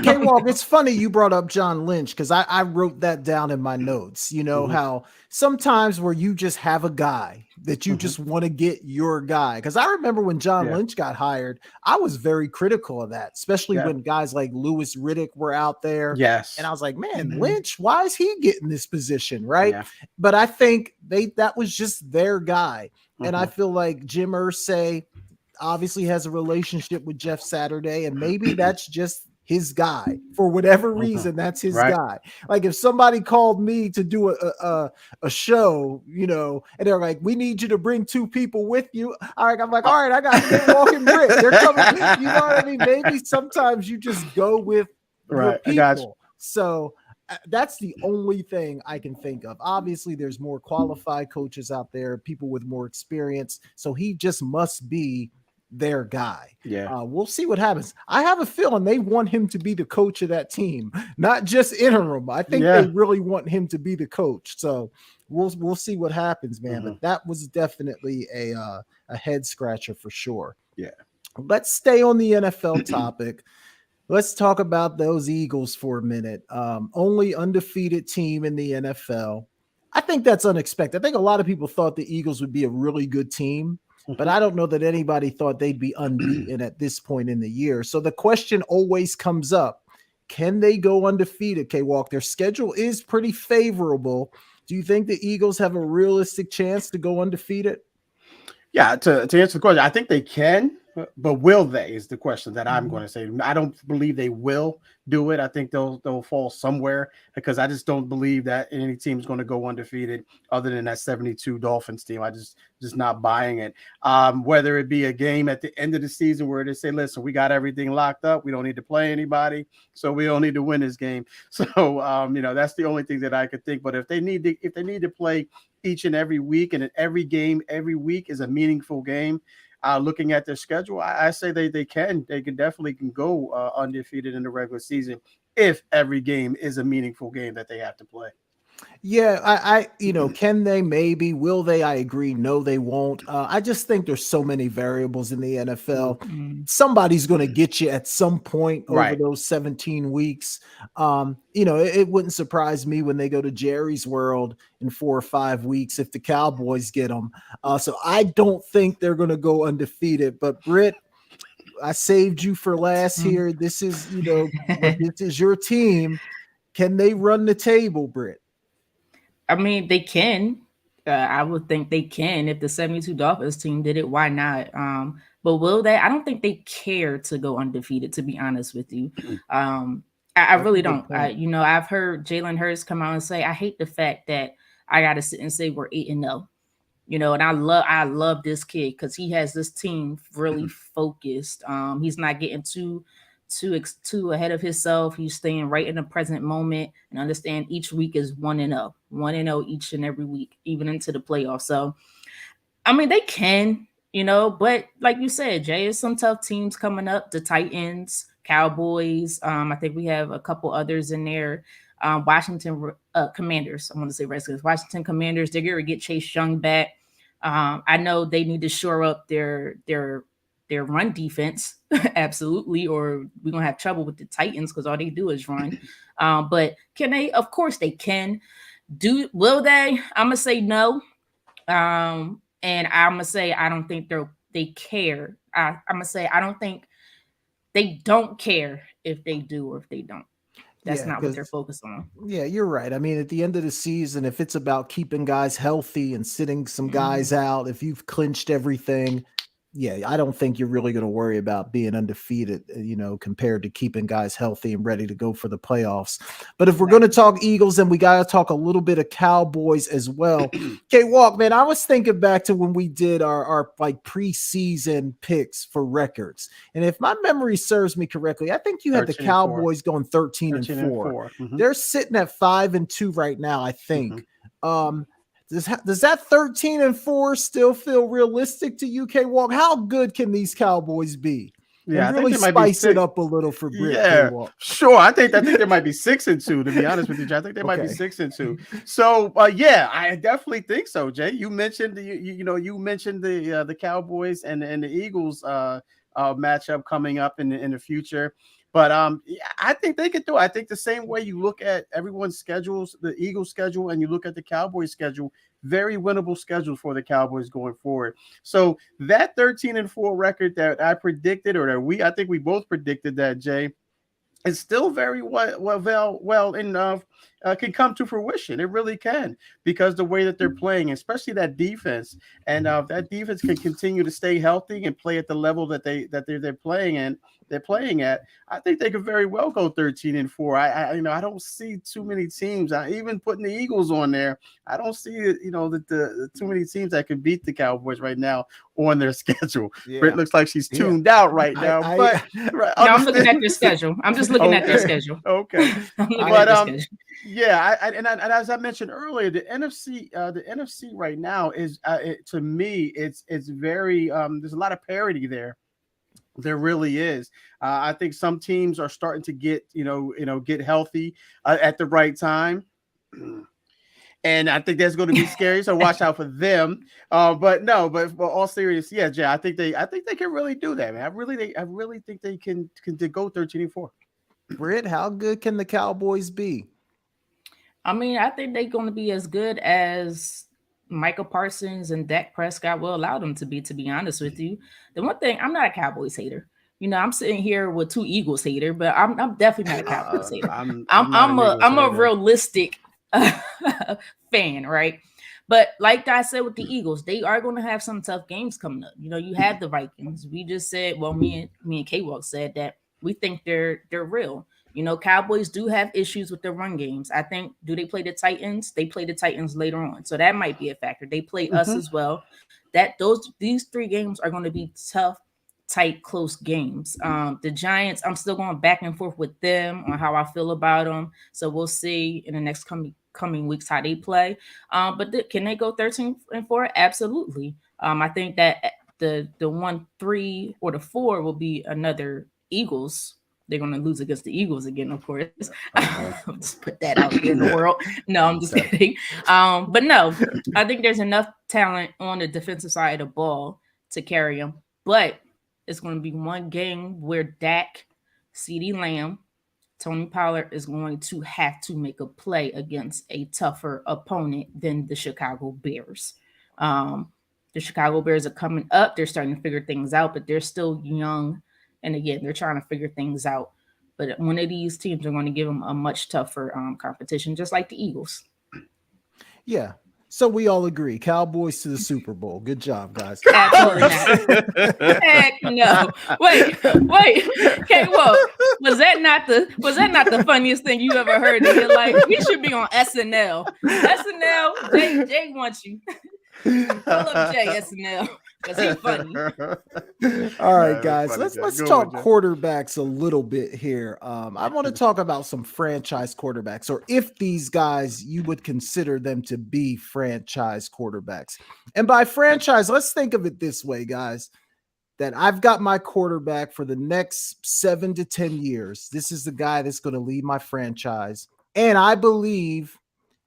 K-Walk, it's funny you brought up John Lynch because I wrote that down in my notes. You know, how sometimes where you just have a guy that you just want to get your guy. Because I remember when John Lynch got hired, I was very critical of that, especially when guys like Louis Riddick were out there. Yes. And I was like, man, Lynch, why is he getting this position? Right. Yeah. But I think that was just their guy. And I feel like Jim Irsay obviously has a relationship with Jeff Saturday, and maybe that's just his guy for whatever reason. That's his guy. Like if somebody called me to do a show, and they're like, "We need you to bring 2 people with you." All right, I'm like, "All right, I got K-Walk and Britt. They're coming." You know what I mean? Maybe sometimes you just go with your people. So that's the only thing I can think of. Obviously, there's more qualified coaches out there, people with more experience. So he just must be their guy. Yeah. We'll see what happens. I have a feeling they want him to be the coach of that team, not just interim. I think they really want him to be the coach. So we'll see what happens, man. But that was definitely a head scratcher for sure. Yeah. Let's stay on the NFL topic. Let's talk about those Eagles for a minute. Only undefeated team in the NFL. I think that's unexpected. I think a lot of people thought the Eagles would be a really good team, but I don't know that anybody thought they'd be unbeaten at this point in the year. So the question always comes up, can they go undefeated, K-Walk? Their schedule is pretty favorable. Do you think the Eagles have a realistic chance to go undefeated? Yeah, to answer the question, I think they can, but will they is the question that I'm going to say. I don't believe they will do it. I think they'll fall somewhere because I just don't believe that any team is going to go undefeated other than that 72 Dolphins team. I just not buying it. Whether it be a game at the end of the season where they say, listen, we got everything locked up. We don't need to play anybody. So we don't need to win this game. So, that's the only thing that I could think. But if they need to play each and every week, and every game every week is a meaningful game, looking at their schedule, I say they definitely go undefeated in the regular season if every game is a meaningful game that they have to play. Yeah, can they? Maybe. Will they? I agree. No, they won't. I just think there's so many variables in the NFL. Somebody's going to get you at some point over those 17 weeks. It wouldn't surprise me when they go to Jerry's World in 4 or 5 weeks if the Cowboys get them. So I don't think they're going to go undefeated. But Britt, I saved you for last here. This is, this is your team. Can they run the table, Britt? I mean, they can. I would think they can. If the 72 Dolphins team did it, why not? But will they? I don't think they care to go undefeated, to be honest with you. I really don't. I've heard Jalen Hurts come out and say, I hate the fact that I got to sit and say we're 8-0. And I love this kid because he has this team really focused. He's not getting too ahead of himself. He's staying right in the present moment and understand each week is 1-0 each and every week, even into the playoffs. So, I mean, they can, but like you said, Jay, is some tough teams coming up. The Titans, Cowboys. I think we have a couple others in there. Washington Commanders. I want to say Redskins. Washington Commanders. They're going to get Chase Young back. I know they need to shore up their run defense, absolutely, or we're gonna have trouble with the Titans because all they do is run. But can they? Of course they can. Will they? I'm gonna say no. And I'm gonna say I don't think they care. I'm gonna say I don't think they don't care if they do or if they don't. That's not what they're focused on. Yeah, you're right. I mean, at the end of the season, if it's about keeping guys healthy and sitting some guys out, if you've clinched everything, yeah, I don't think you're really going to worry about being undefeated, compared to keeping guys healthy and ready to go for the playoffs. But if we're going to talk Eagles, then we got to talk a little bit of Cowboys as well. Okay, Walk, man, I was thinking back to when we did our like preseason picks for records. And if my memory serves me correctly, I think you had the Cowboys going 13-4. Mm-hmm. They're sitting at 5-2 right now, I think. Mm-hmm. Does that 13-4 still feel realistic to you, K-Walk? How good can these Cowboys be? Yeah, and really spice it up a little for Britt. Yeah, sure. I think there might be 6-2. To be honest with you, I think they might be 6-2. So, yeah, I definitely think so. Jay, you mentioned the Cowboys and the Eagles matchup coming up in the future. But I think they could do it. I think the same way you look at everyone's schedules, the Eagles schedule, and you look at the Cowboys schedule, very winnable schedule for the Cowboys going forward. So that 13-4 record that I predicted, or that I think we both predicted that, Jay, is still very well enough. Can come to fruition. It really can, because the way that they're playing, especially that defense, and that defense can continue to stay healthy and play at the level that they're playing in. They're playing at. I think they could very well go 13-4. I don't see too many teams. Even putting the Eagles on there, I don't see the too many teams that could beat the Cowboys right now on their schedule. Yeah. Britt looks like she's tuned out right now. I'm looking at their schedule. I'm just looking at their schedule. Okay, but yeah, and as I mentioned earlier, the NFC right now is to me it's very there's a lot of parity there. There really is. I think some teams are starting to get get healthy at the right time, and I think that's going to be scary. So watch out for them. But for all serious, yeah, Jay, I think they can really do that, man. I really think they can go 13-4. Britt, how good can the Cowboys be? I mean, I think they're going to be as good as Michael Parsons and Dak Prescott will allow them to be honest with you. The one thing, I'm not a Cowboys hater. I'm sitting here with two Eagles hater, but I'm definitely not a Cowboys hater. I'm a realistic fan, right? But like I said with the Eagles, they are going to have some tough games coming up. You had the Vikings. We just said, well, me and K-Walk said that we think they're real. Cowboys do have issues with their run games. I think, do they play the Titans? They play the Titans later on. So that might be a factor. They play us as well. These 3 games are going to be tough, tight, close games. The Giants, I'm still going back and forth with them on how I feel about them. So we'll see in the next coming weeks how they play. But can they go 13-4? Absolutely. I think that the 1, 3, or the 4 will be another Eagles. They're going to lose against the Eagles again, of course. Just put that out there in the world. No, I'm just kidding. But no, I think there's enough talent on the defensive side of the ball to carry them. But it's going to be one game where Dak, CeeDee Lamb, Tony Pollard is going to have to make a play against a tougher opponent than the Chicago Bears. The Chicago Bears are coming up. They're starting to figure things out, but they're still young. And again, they're trying to figure things out. But one of these teams are going to give them a much tougher competition, just like the Eagles. Yeah. So we all agree. Cowboys to the Super Bowl. Good job, guys. Absolutely not. Heck no. Wait. Okay, well, was that not the funniest thing you ever heard in your life? We should be on SNL. SNL, Jay wants you. I love Jay SNL. Because he's funny. All right, guys. Let's talk quarterbacks a little bit here. I want to talk about some franchise quarterbacks, or if these guys you would consider them to be franchise quarterbacks. And by franchise, let's think of it this way, guys. that I've got my quarterback for the next 7 to 10 years. This is the guy that's going to lead my franchise. And I believe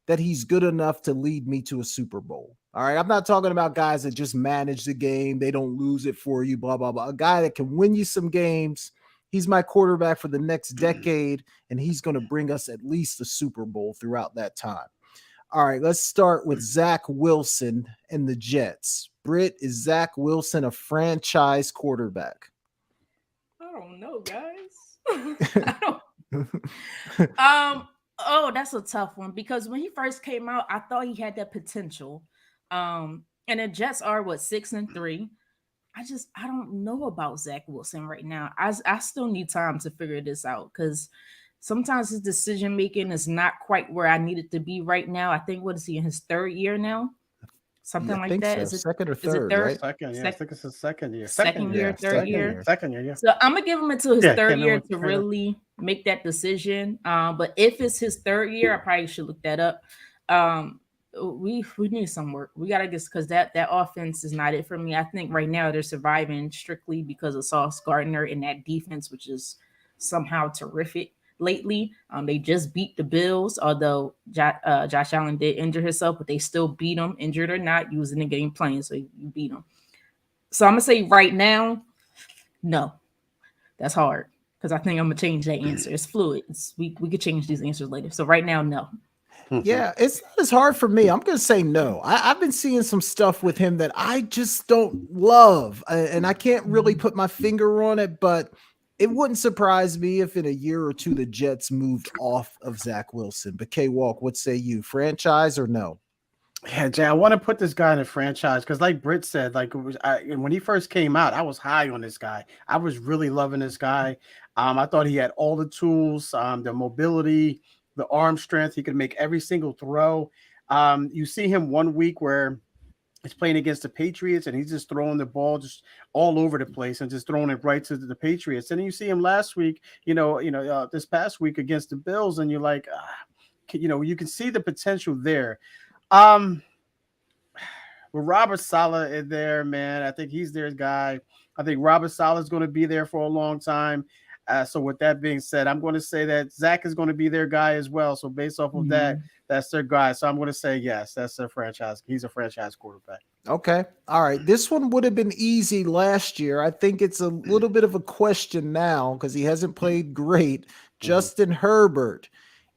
that he's good enough to lead me to a Super Bowl. All right. I'm not talking about guys that just manage the game. They don't lose it for you, blah, blah, blah. A guy that can win you some games. He's my quarterback for the next decade, and he's going to bring us at least a Super Bowl throughout that time. All right, let's start with Zach Wilson and the Jets. Britt, is Zach Wilson a franchise quarterback? I don't know, guys. I don't. Oh, that's a tough one because when he first came out, I thought he had that potential. And the Jets are what 6-3. I don't know about Zach Wilson right now. I still need time to figure this out because sometimes his decision making is not quite where I need it to be right now. I think what is he in his third year now? Something I like think that. so. Is it Second or is it third, third? right? Second, yeah. I think it's his second year. Second year, third year. Second year, yeah. So I'm gonna give him until his Yeah, third came in year with to Taylor. really make that decision. But if it's his third year, I probably should look that up. We need some work. We gotta get because that offense is not it for me. I think right now they're surviving strictly because of Sauce Gardner and that defense, which is somehow terrific lately. They just beat the Bills, although Josh Allen did injure himself, but they still beat him, injured or not, using the game playing. So you beat him. So I'm gonna say right now, no. That's hard because I think I'm gonna change that answer. It's fluid. We could change these answers later. So right now, no. Yeah, it's not as hard for me. I'm going to say no. I've been seeing some stuff with him that I just don't love, and I can't really put my finger on it, but it wouldn't surprise me if in a year or two the Jets moved off of Zach Wilson. But K-Walk, what say you? Franchise or no? Yeah, Jay, I want to put this guy in a franchise because, like Britt said, like when he first came out, I was high on this guy. I was really loving this guy. I thought he had all the tools, the mobility, the arm strength. He could make every single throw. You see him one week where he's playing against the Patriots and he's just throwing the ball just all over the place and just throwing it right to the Patriots. And then you see him last week, this past week against the Bills, and you're like, you can see the potential there. With Robert Saleh in there, man, I think he's their guy. I think Robert Saleh is going to be there for a long time. So with that being said, I'm going to say that Zach is going to be their guy as well. So based off of that, that's their guy. So I'm going to say yes, that's their franchise. He's a franchise quarterback. Okay. All right. This one would have been easy last year. I think it's a little bit of a question now because he hasn't played great. Justin Herbert.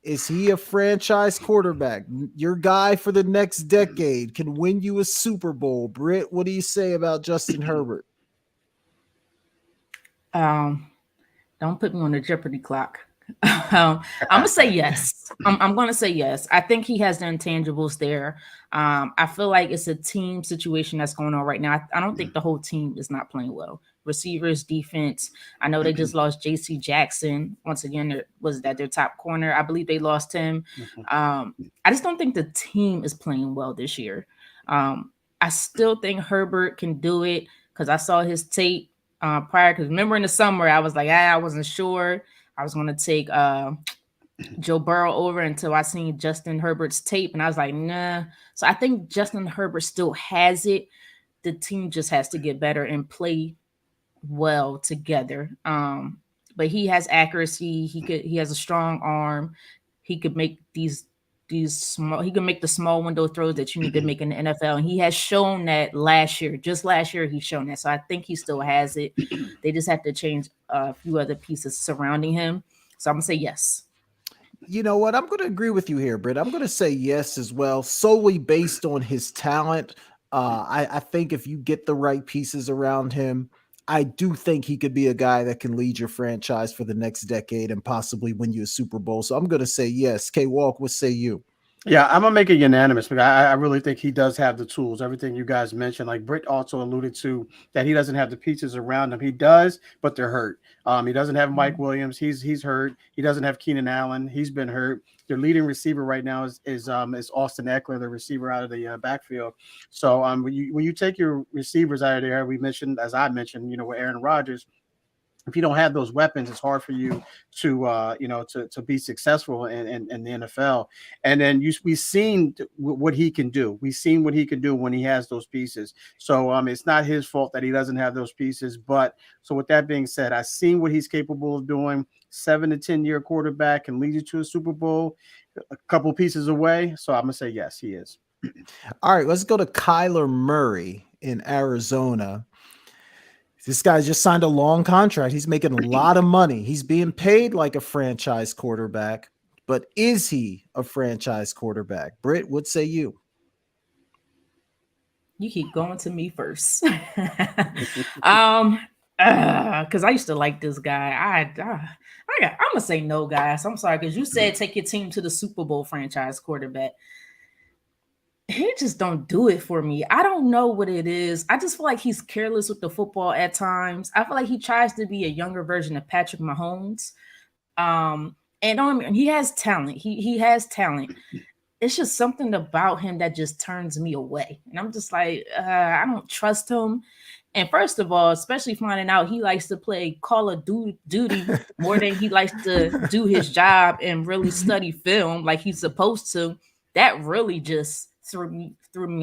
Is he a franchise quarterback? Your guy for the next decade can win you a Super Bowl. Britt, what do you say about Justin Herbert? Don't put me on the Jeopardy clock. I'm gonna say yes. I'm gonna say yes. I think he has the intangibles there. I feel like it's a team situation that's going on right now. I don't think the whole team is not playing well. Receivers, defense. I know they just lost J.C. Jackson. Once again, was that their top corner? I believe they lost him. I just don't think the team is playing well this year. I still think Herbert can do it because I saw his tape prior. Because remember in the summer, I was like, I wasn't sure. I was going to take Joe Burrow over until I seen Justin Herbert's tape, and I was like, nah. So I think Justin Herbert still has it. The team just has to get better and play well together. But he has accuracy. He has a strong arm. He could make these small. He can make the small window throws that you need to make in the NFL, and he has shown that last year. Just last year, he's shown that. So I think he still has it. They just have to change a few other pieces surrounding him. So I'm gonna say yes. You know what? I'm going to agree with you here, Britt. I'm going to say yes as well, solely based on his talent. I think if you get the right pieces around him, I do think he could be a guy that can lead your franchise for the next decade and possibly win you a Super Bowl. So I'm going to say yes. K-Walk, what say you? Yeah, I'm going to make it unanimous because I really think he does have the tools. Everything you guys mentioned, like Britt also alluded to, that he doesn't have the pieces around him. He does, but they're hurt. He doesn't have Mike Williams. He's hurt. He doesn't have Keenan Allen. He's been hurt. Their leading receiver right now is Austin Eckler, the receiver out of the backfield. So when you take your receivers out of there, as I mentioned, with Aaron Rodgers, if you don't have those weapons, it's hard for you to to be successful in the NFL. And then we've seen what he can do. We've seen what he can do when he has those pieces. So it's not his fault that he doesn't have those pieces. But so with that being said, I've seen what he's capable of doing. 7 to 10 year quarterback can lead you to a Super Bowl, a couple pieces away. So I'm gonna say yes, he is. All right, let's go to Kyler Murray in Arizona. This guy just signed a long contract. He's making a lot of money. He's being paid like a franchise quarterback, but is he a franchise quarterback? Britt, what say you? You keep going to me first. Because I used to like this guy. I'm gonna say no, guys. I'm sorry, because you said take your team to the Super Bowl franchise quarterback. He just don't do it for me. I don't know what it is. I just feel like he's careless with the football at times. I feel like he tries to be a younger version of Patrick Mahomes. And he has talent. He has talent. It's just something about him that just turns me away. And I'm just like, I don't trust him. And first of all, especially finding out he likes to play Call of Duty more than he likes to do his job and really study film like he's supposed to, that really just threw me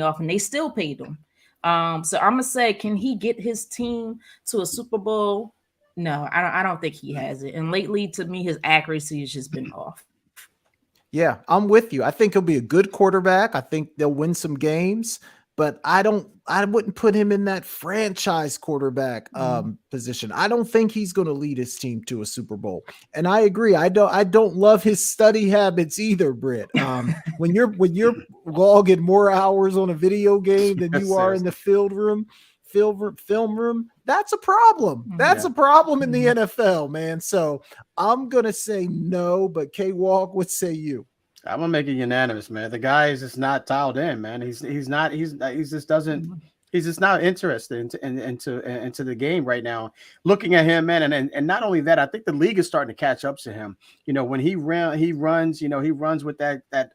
off. And they still paid him. So I'm gonna say, can he get his team to a Super Bowl? No, I don't think he has it. And lately, to me, his accuracy has just been off. Yeah, I'm with you. I think he'll be a good quarterback. I think they'll win some games, but I wouldn't put him in that franchise quarterback position. I don't think he's going to lead his team to a Super Bowl. And I agree. I don't love his study habits either, Britt. When you're logging more hours on a video game than you are in the film room, that's a problem. That's a problem in the NFL, man. So I'm gonna say no, but K-Walk, what say you? I'm gonna make it unanimous, man. The guy is just not dialed in, man. He's not interested into the game right now. Looking at him, man, and not only that, I think the league is starting to catch up to him. When he runs with that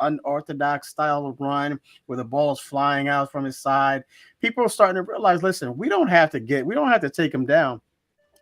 unorthodox style of run where the ball's flying out from his side. People are starting to realize, listen, we don't have to take him down.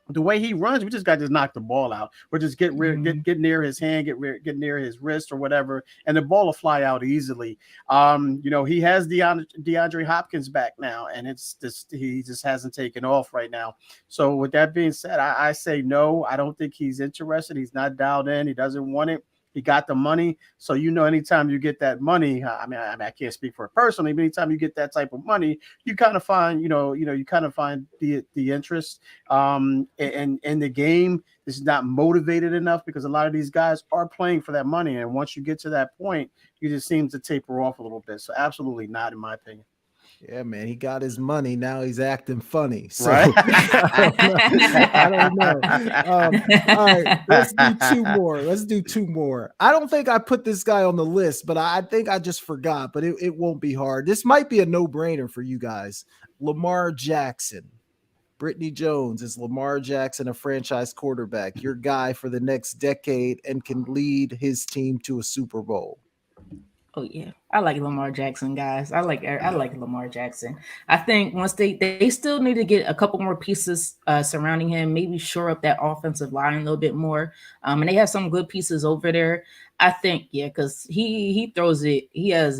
The way he runs, we just got to knock the ball out, or just get near his hand, get near his wrist or whatever, and the ball will fly out easily. He has DeAndre Hopkins back now, and he just hasn't taken off right now. So with that being said, I say no. I don't think he's interested. He's not dialed in. He doesn't want it. He got the money. So, anytime you get that money, I can't speak for it personally, but anytime you get that type of money, you kind of find, the interest in the game is not motivated enough, because a lot of these guys are playing for that money. And once you get to that point, you just seem to taper off a little bit. So absolutely not, in my opinion. Yeah, man, he got his money. Now he's acting funny. So right? I don't know. All right, let's do two more. I don't think I put this guy on the list, but I think I just forgot, but it won't be hard. This might be a no-brainer for you guys. Lamar Jackson. Brittany Jones, is Lamar Jackson a franchise quarterback, your guy for the next decade, and can lead his team to a Super Bowl? Oh yeah, I like Lamar Jackson, guys. I like Lamar Jackson. I think once they still need to get a couple more pieces surrounding him, maybe shore up that offensive line a little bit more. And they have some good pieces over there. I think because he throws it. He throws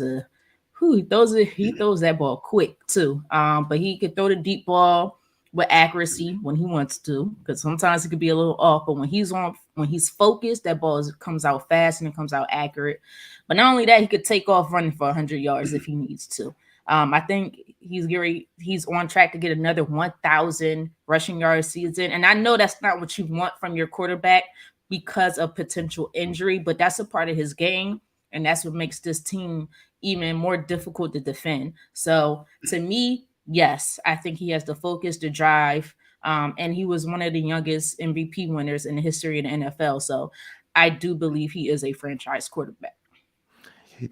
that ball quick too. But he could throw the deep ball with accuracy when he wants to, because sometimes it could be a little off. But when he's focused, that ball comes out fast and it comes out accurate. But not only that, he could take off running for 100 yards if he needs to. I think he's on track to get another 1,000 rushing yard season. And I know that's not what you want from your quarterback because of potential injury, but that's a part of his game. And that's what makes this team even more difficult to defend. So to me, yes, I think he has the focus, the drive. And he was one of the youngest MVP winners in the history of the NFL. So I do believe he is a franchise quarterback.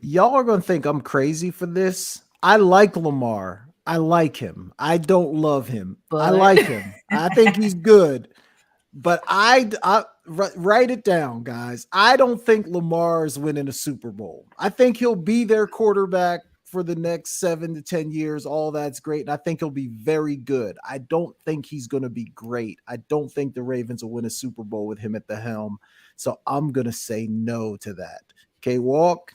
Y'all are going to think I'm crazy for this. I like Lamar. I like him. I don't love him. But I like him. I think he's good. But I write it down, guys. I don't think Lamar is winning a Super Bowl. I think he'll be their quarterback for the next 7 to 10 years. All that's great. And I think he'll be very good. I don't think he's going to be great. I don't think the Ravens will win a Super Bowl with him at the helm. So I'm going to say no to that. Okay, Walk,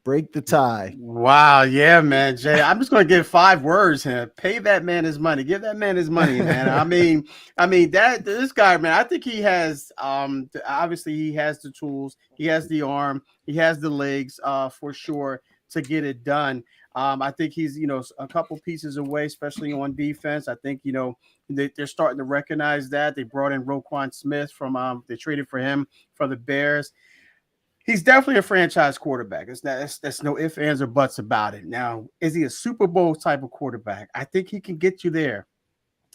break the tie. Wow, yeah, man, Jay. I'm just gonna give 5 words here. Pay that man his money. Give that man his money, man. I mean that this guy, man. I think he has obviously he has the tools, he has the arm, he has the legs, for sure to get it done. I think he's a couple pieces away, especially on defense. I think they're starting to recognize that. They brought in Roquan Smith from they traded for him for the Bears. He's definitely a franchise quarterback. That's no ifs, ands, or buts about it. Now, is he a Super Bowl type of quarterback? I think he can get you there.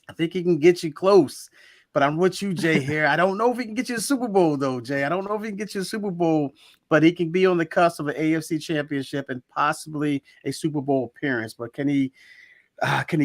I think he can get you close. But I'm with you, Jay, here. I don't know if he can get you a Super Bowl, though, Jay. I don't know if he can get you a Super Bowl, but he can be on the cusp of an AFC championship and possibly a Super Bowl appearance. But can he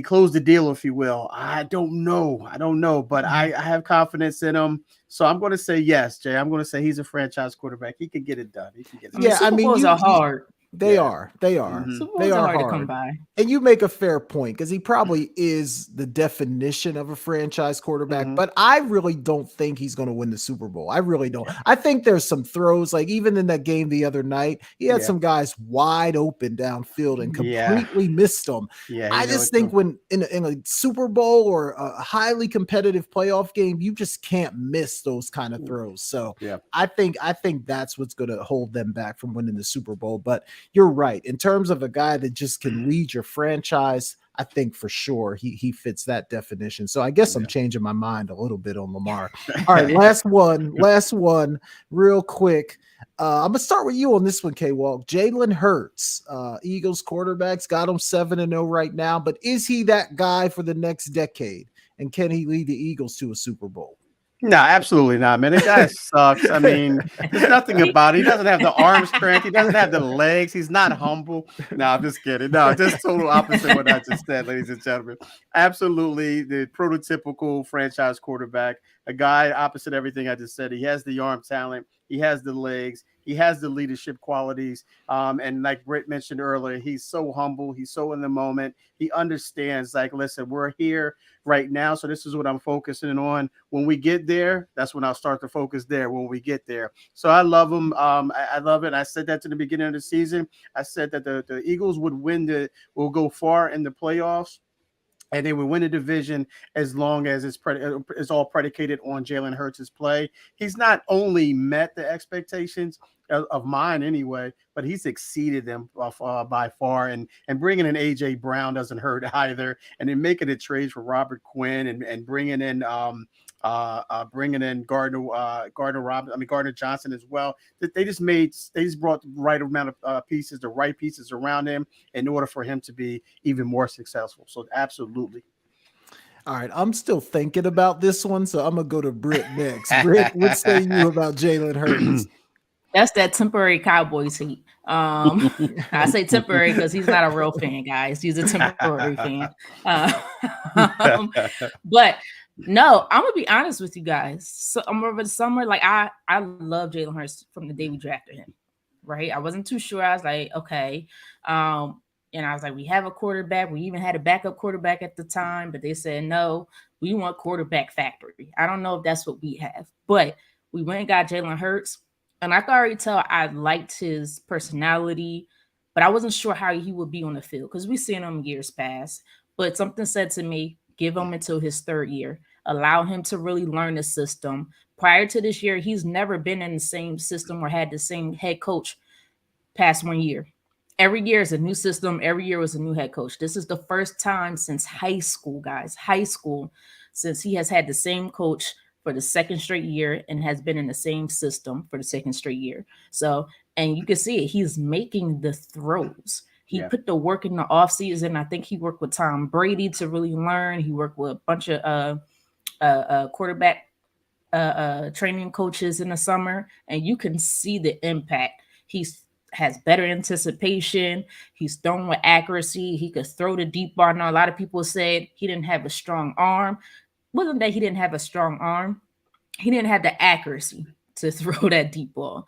close the deal, if you will? I don't know, but I have confidence in him. So I'm going to say yes, Jay. I'm going to say he's a franchise quarterback. He can get it done. He can get it done. Yeah, Super Bowls are hard. They are. Mhm. Super They Bowls are are hard to come hard. by. And you make a fair point because he probably is the definition of a franchise quarterback, Mhm. but I really don't think he's going to win the Super Bowl. I really don't. I think there's some throws, like even in that game the other night, he had Yeah. some guys wide open downfield and Yeah. completely missed them. Yeah, I he just really think when in a Super Bowl or a highly competitive playoff game, you just can't miss those kind of throws. So Yeah. I think that's what's going to hold them back from winning the Super Bowl. But you're right. In terms of a guy that just can lead your franchise, I think for sure he fits that definition. So I guess I'm changing my mind a little bit on Lamar. All right, last one, real quick. I'm gonna start with you on this one, K Walk. Jalen Hurts, Eagles quarterbacks, got him 7-0 right now, but is he that guy for the next decade? And can he lead the Eagles to a Super Bowl? No, absolutely not, man. The guy sucks. I mean, there's nothing about it. He doesn't have the arm strength. He doesn't have the legs. He's not humble. No, I'm just kidding. No, just total opposite of what I just said, ladies and gentlemen. Absolutely the prototypical franchise quarterback, a guy opposite everything I just said. He has the arm talent. He has the legs. He has the leadership qualities. And like Britt mentioned earlier, he's so humble. He's so in the moment. He understands, like, listen, we're here right now. So this is what I'm focusing on. When we get there, that's when I'll start to focus there when we get there. So I love him. I love it. I said that to the beginning of the season. I said that the Eagles will go far in the playoffs. And they would win a division as long as it's all predicated on Jalen Hurts' play. He's not only met the expectations of mine anyway, but he's exceeded them by far. And bringing in A.J. Brown doesn't hurt either. And then making a trade for Robert Quinn and bringing in Gardner Johnson as well. They just brought the right amount of pieces, the right pieces around him in order for him to be even more successful. So absolutely. All right, I'm still thinking about this one, so I'm gonna go to Britt next. Britt, what say you about Jalen Hurts? That's that temporary Cowboys heat. I say temporary because he's not a real fan, guys. He's a temporary fan. But no, I'm gonna be honest with you guys. So over the summer, like I love Jalen Hurts from the day we drafted him. Right, I wasn't too sure. I was like, okay, and I was like, we have a quarterback. We even had a backup quarterback at the time, but they said no. We want quarterback factory. I don't know if that's what we have, but we went and got Jalen Hurts. And I could already tell I liked his personality, but I wasn't sure how he would be on the field because we've seen him years past. But something said to me, give him until his third year. Allow him to really learn the system. Prior to this year, he's never been in the same system or had the same head coach past 1 year. Every year is a new system. Every year was a new head coach. This is the first time since high school, guys, since he has had the same coach for the second straight year and has been in the same system for the second straight year. So, and you can see it. He's making the throws. He put the work in the offseason. I think he worked with Tom Brady to really learn. He worked with a bunch of quarterback training coaches in the summer, and you can see the impact. He has better anticipation. He's throwing with accuracy. He could throw the deep ball. Now, a lot of people said he didn't have a strong arm. Wasn't that he didn't have a strong arm? He didn't have the accuracy to throw that deep ball.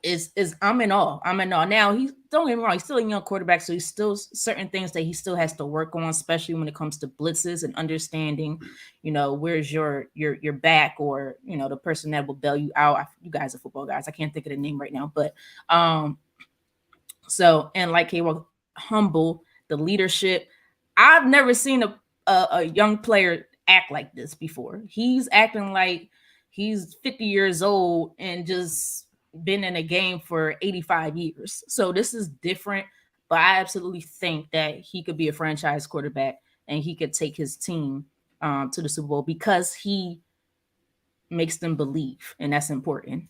is I'm in awe. I'm in awe. Now he's don't get me wrong, he's still a young quarterback, so he's still certain things that he still has to work on, especially when it comes to blitzes and understanding, where's your back, or the person that will bail you out. You guys are football guys. I can't think of the name right now, but so, and like he was humble, the leadership. I've never seen a young player act like this before. He's acting like he's 50 years old and just been in a game for 85 years. So this is different, but I absolutely think that he could be a franchise quarterback and he could take his team to the Super Bowl because he makes them believe, and that's important.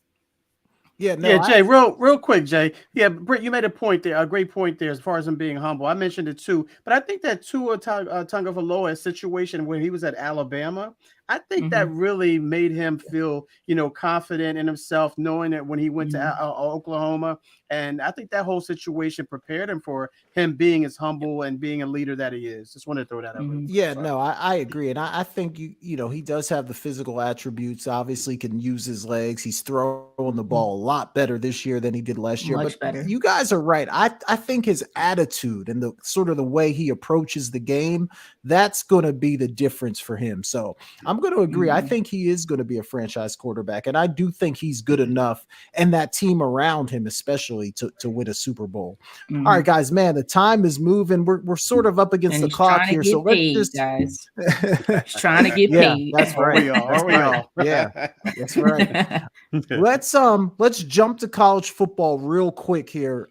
Yeah, Jay, real quick, Jay. Yeah, Britt, you made a point there, a great point there as far as him being humble. I mentioned it too, but I think that Tua Tagovailoa situation where he was at Alabama, I think that really made him feel, confident in himself, knowing that when he went to Oklahoma, and I think that whole situation prepared him for him being as humble and being a leader that he is. Just wanted to throw that out. Yeah, no, I agree, and I think he does have the physical attributes. Obviously, can use his legs. He's throwing the ball a lot better this year than he did last year. Much but better. You guys are right. I think his attitude and the sort of the way he approaches the game, that's going to be the difference for him. So I'm going to agree. I think he is going to be a franchise quarterback, and I do think he's good enough, and that team around him, especially to win a Super Bowl. All right, guys, man, the time is moving. We're sort of up against the clock here, so let's just guys. He's trying to get paid. That's right. Are we all? Yeah, that's right. Let's jump to college football real quick here.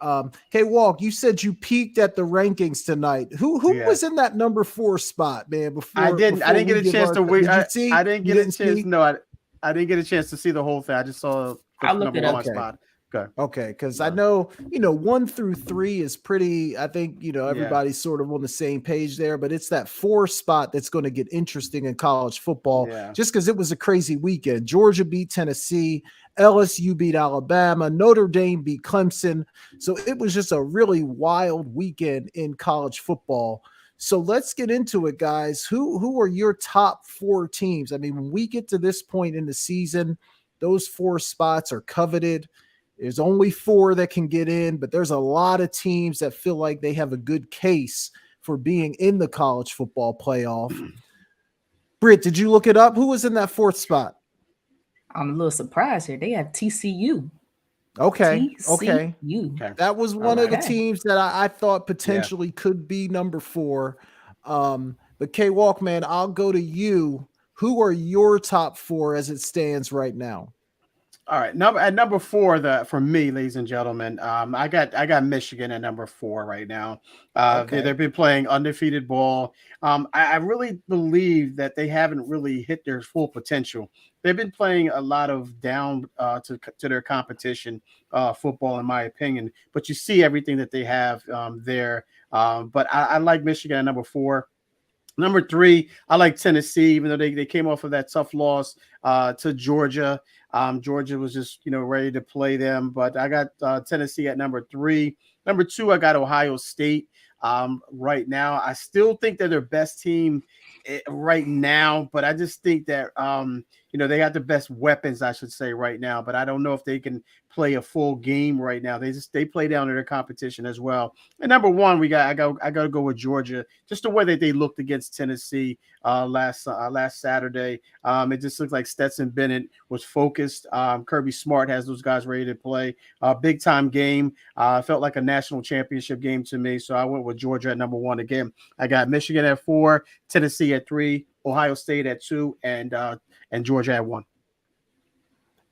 Walk, you said you peaked at the rankings tonight. Who was in that number 4 spot, man? Before I didn't get a chance to wait. I didn't get a chance. No, I didn't get a chance to see the whole thing. I just saw the number 1 spot. Okay, because I know 1 through 3 is pretty. I think everybody's sort of on the same page there, but it's that 4 spot that's going to get interesting in college football. Just because it was a crazy weekend. Georgia beat Tennessee, LSU beat Alabama, Notre Dame beat Clemson. So it was just a really wild weekend in college football. So let's get into it, guys. Who are your top 4 teams? I mean, when we get to this point in the season, those 4 spots are coveted. There's only 4 that can get in, but there's a lot of teams that feel like they have a good case for being in the college football playoff. Britt, did you look it up? Who was in that 4th spot? I'm a little surprised here. They have TCU. Okay. That was one of the teams that I thought potentially could be number 4. But K-Walk, man, I'll go to you. Who are your top 4 as it stands right now? All right, at number 4, for me, ladies and gentlemen, I got Michigan at number 4 right now. They've been playing undefeated ball. I really believe that they haven't really hit their full potential. They've been playing a lot of down to their competition football, in my opinion. But you see everything that they have there. But I like Michigan at number 4. Number 3, I like Tennessee, even though they came off of that tough loss to Georgia. Georgia was just, ready to play them, but I got Tennessee at number 3. Number 2, I got Ohio State. Right now, I still think they're their best team right now, but I just think that they got the best weapons, I should say, right now. But I don't know if they can play a full game right now. They play down to their competition as well. And number 1, I got to go with Georgia. Just the way that they looked against Tennessee last Saturday. It just looked like Stetson Bennett was focused. Kirby Smart has those guys ready to play. Big time game. Felt like a national championship game to me. So I went with Georgia at number 1 again. I got Michigan at 4, Tennessee at 3, Ohio State at 2, and Georgia at 1.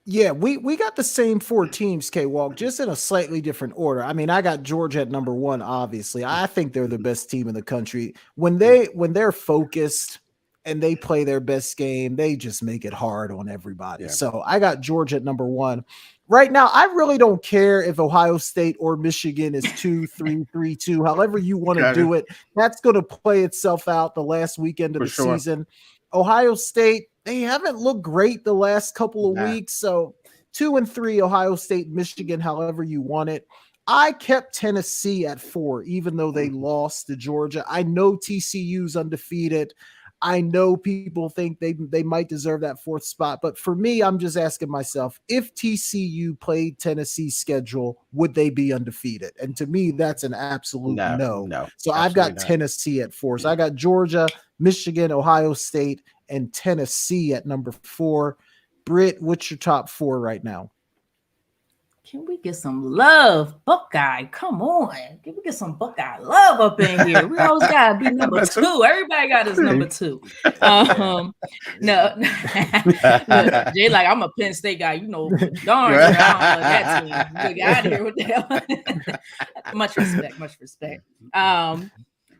Yeah, we got the same 4 teams, K-Walk, just in a slightly different order. I mean, I got Georgia at number 1, obviously. I think they're the best team in the country. When they're focused and they play their best game, they just make it hard on everybody. Yeah. So I got Georgia at number 1. Right now, I really don't care if Ohio State or Michigan is 2-3, 3-2, however you want to do it. That's going to play itself out the last weekend of the season. Ohio State, they haven't looked great the last couple of weeks. So 2 and 3, Ohio State, Michigan, however you want it. I kept Tennessee at 4, even though they lost to Georgia. I know TCU's undefeated. I know people think they might deserve that fourth spot, but for me, I'm just asking myself, if TCU played Tennessee's schedule, would they be undefeated? And to me, that's an absolute no. So I've got Tennessee at 4. So I got Georgia, Michigan, Ohio State, and Tennessee at number 4. Britt, what's your top 4 right now? Can we get some love, Buckeye? Come on. Can we get some Buckeye love up in here? We always got to be number 2. Everybody got his number 2. No. Look, Jay, like, I'm a Penn State guy. You know, darn, I don't know that team. Get out of here with that. Much respect.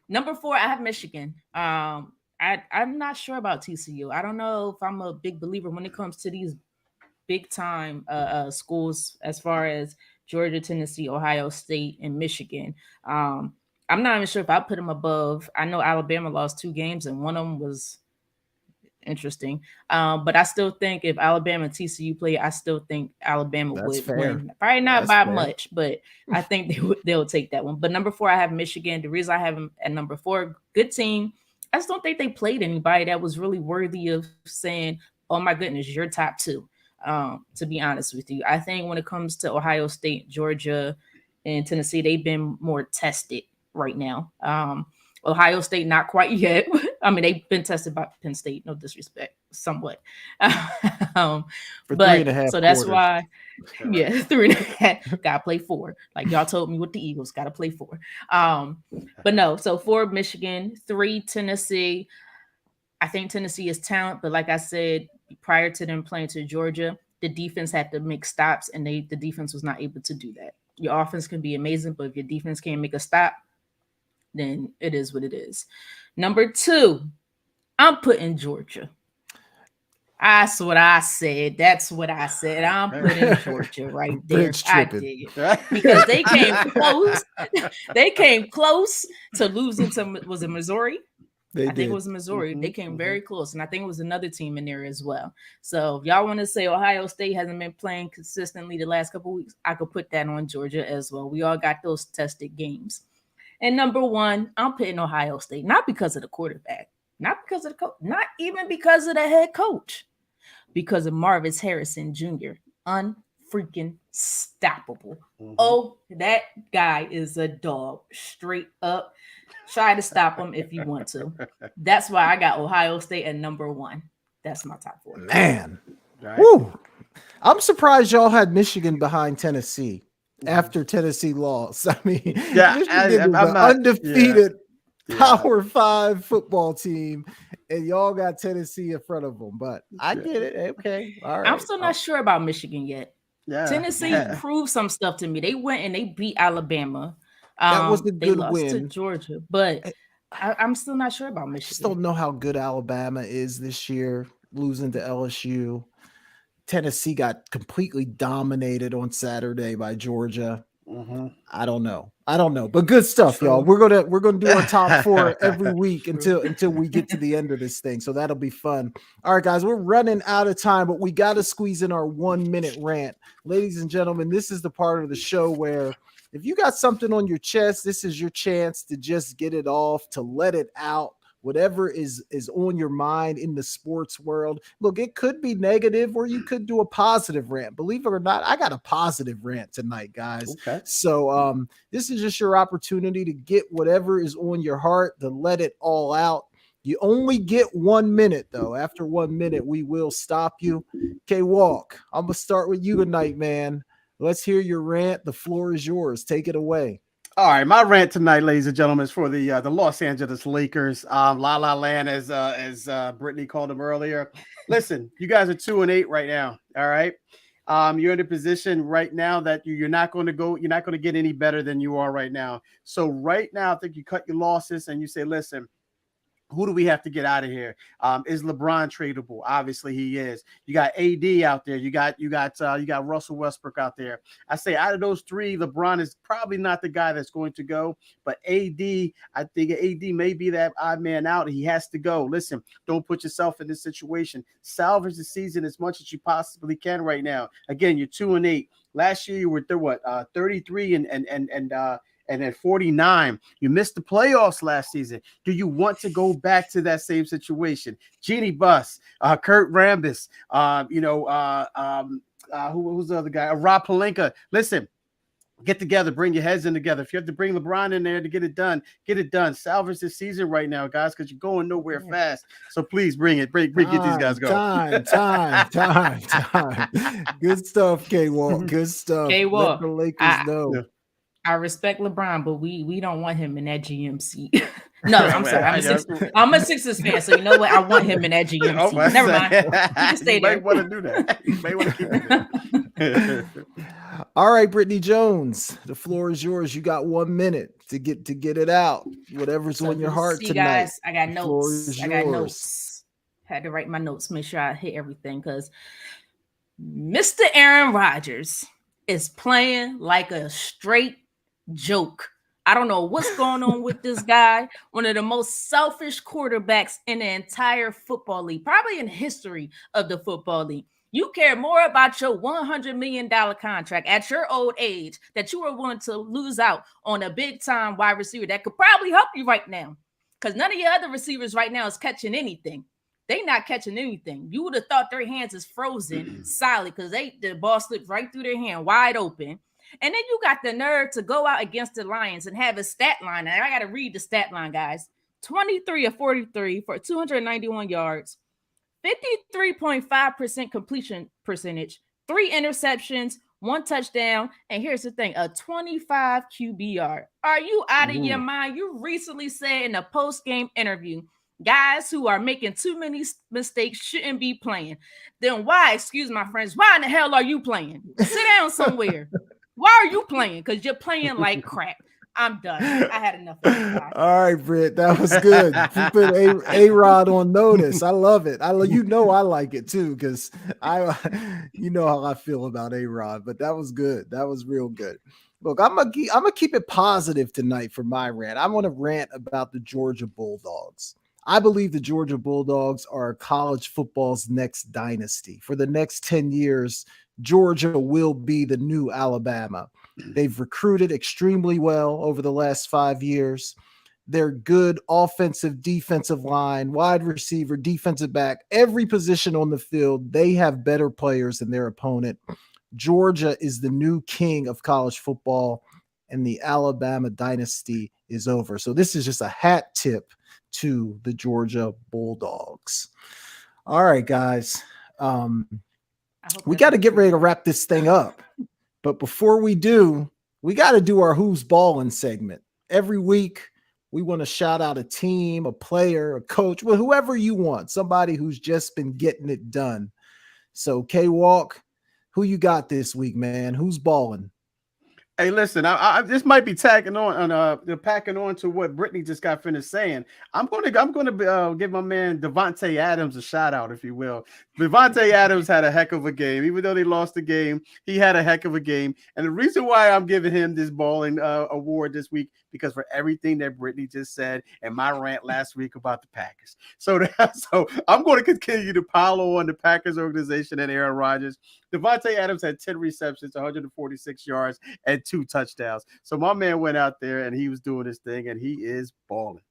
Number 4, I have Michigan. I'm not sure about TCU. I don't know if I'm a big believer when it comes to these big time schools as far as Georgia, Tennessee, Ohio State, and Michigan. I'm not even sure if I put them above. I know Alabama lost 2 games and one of them was interesting. But I still think if Alabama and TCU play, I still think Alabama would win. Probably not by much, but I think they'll take that one. But number 4, I have Michigan. The reason I have them at number 4, good team. I just don't think they played anybody that was really worthy of saying, oh my goodness, you're top 2. To be honest with you, I think when it comes to Ohio State, Georgia, and Tennessee, they've been more tested right now. Ohio State, not quite yet. I mean, they've been tested by Penn State, no disrespect, somewhat. For 3.5 so that's quarters. why, 3.5, gotta play 4. Like y'all told me with the Eagles, gotta play 4. But no, so 4 Michigan, 3 Tennessee. I think Tennessee is talent, but like I said, prior to them playing to Georgia, the defense had to make stops, and the defense was not able to do that. Your offense can be amazing, but if your defense can't make a stop, then it is what it is. Number 2, I'm putting Georgia. That's what I said. That's what I said. I'm putting Georgia right there. I did. Because they came close. They came close to losing to, was it Missouri? I think it was Missouri. They came very close. And I think it was another team in there as well. So if y'all want to say Ohio State hasn't been playing consistently the last couple of weeks, I could put that on Georgia as well. We all got those tested games. And number 1, I'm putting Ohio State, not because of the quarterback, not because of the coach, not even because of the head coach, because of Marvis Harrison Jr. Unfreaking stoppable. Oh, that guy is a dog, straight up. Try to stop him if you want to. That's why I got Ohio State at number 1. That's my top 4. Man, woo. I'm surprised y'all had Michigan behind Tennessee after Tennessee lost. I mean, Michigan is an undefeated Power 5 football team, and y'all got Tennessee in front of them. But I get it. Okay, all right. I'm still not sure about Michigan yet. Tennessee proved some stuff to me. They went and they beat Alabama. That was a good lost win to Georgia, but I'm still not sure about Michigan. I just don't know how good Alabama is this year, losing to LSU. Tennessee got completely dominated on Saturday by Georgia. I don't know, but good stuff, y'all. We're gonna do our top 4 every week until we get to the end of this thing. So that'll be fun. All right, guys, we're running out of time, but we got to squeeze in our 1-minute rant, ladies and gentlemen. This is the part of the show where, if you got something on your chest, this is your chance to just get it off, to let it out. Whatever is on your mind in the sports world. Look, it could be negative or you could do a positive rant. Believe it or not, I got a positive rant tonight, guys. Okay. So this is just your opportunity to get whatever is on your heart, to let it all out. You only get 1 minute, though. After 1 minute, we will stop you. Okay, Walk, I'm going to start with you tonight, man. Let's hear your rant. The floor is yours. Take it away. All right, my rant tonight, ladies and gentlemen, is for the Los Angeles Lakers. La La Land, as Brittany called them earlier. Listen, you guys are 2-8 right now. All right, you're in a position right now that you're not going to get any better than you are right now. So right now, I think you cut your losses and you say, listen, who do we have to get out of here? Is LeBron tradable? Obviously he is. You got AD out there. You got Russell Westbrook out there. I say out of those 3, LeBron is probably not the guy that's going to go, but AD, I think AD may be that odd man out. He has to go. Listen, don't put yourself in this situation. Salvage the season as much as you possibly can right now. Again, you're 2-8. Last year you were 33 and And at 49, you missed the playoffs last season. Do you want to go back to that same situation? Jeannie Buss, Kurt Rambis, who's the other guy? Rob Pelinka. Listen, get together, bring your heads in together. If you have to bring LeBron in there to get it done, get it done. Salvage this season right now, guys, because you're going nowhere fast. So please bring it. Get these guys going. Time. Good stuff, K-Walk. Good stuff. K-Walk. Let the Lakers know. Yeah. I respect LeBron, but we don't want him in that GM seat. No, I'm sorry. I'm a Sixers fan, so you know what? I want him in that GM seat. Never mind. He can stay there. You might want to do that. You may want to keep it there. All right, Brittany Jones, the floor is yours. You got 1 minute to get it out. Whatever's on your heart tonight. Guys, I got notes. Had to write my notes, make sure I hit everything, because Mr. Aaron Rodgers is playing like a straight joke. I don't know what's going on with this guy. One of the most selfish quarterbacks in the entire football league, probably in the history of the football league. You care more about your $100 million contract at your old age that you are willing to lose out on a big-time wide receiver that could probably help you right now, because none of your other receivers right now is catching anything. They not catching anything. You would have thought their hands is frozen solid because the ball slipped right through their hand, wide open. And then you got the nerve to go out against the Lions and have a stat line. And I got to read the stat line, guys. 23 of 43 for 291 yards. 53.5% completion percentage, 3 interceptions, 1 touchdown, and here's the thing, a 25 QBR. Are you out of your mind? You recently said in a post-game interview, guys who are making too many mistakes shouldn't be playing. Then why, excuse my friends, why in the hell are you playing? Sit down somewhere. Why are you playing? Because you're playing like crap. I'm done. I had enough of that. All right, Britt, that was good. You put A-Rod on notice. I love it. I like it too, because you know how I feel about A-Rod, but that was good. That was real good. Look, I'm gonna keep it positive tonight for my rant. I want to rant about the Georgia Bulldogs. I believe the Georgia Bulldogs are college football's next dynasty. For the next 10 years, Georgia will be the new Alabama. They've recruited extremely well over the last 5 years. They're good offensive, defensive line, wide receiver, defensive back, every position on the field. They have better players than their opponent. Georgia is the new king of college football, and the Alabama dynasty is over. So this is just a hat tip to the Georgia Bulldogs. All right, guys. We got to get ready to wrap this thing up. But before we do, we got to do our Who's Ballin' segment. Every week, we want to shout out a team, a player, a coach, well, whoever you want, somebody who's just been getting it done. So, K-Walk, who you got this week, man? Who's ballin'? Hey, listen, I this might be packing on to what Brittany just got finished saying. I'm gonna give my man Devontae Adams a shout out, if you will. Devontae Adams had a heck of a game, even though they lost the game. He had a heck of a game, and the reason why I'm giving him this balling award this week, because for everything that Brittany just said and my rant last week about the Packers. So I'm going to continue to pile on the Packers organization and Aaron Rodgers. Devontae Adams had 10 receptions, 146 yards, and 2 touchdowns. So my man went out there and he was doing his thing, and he is balling.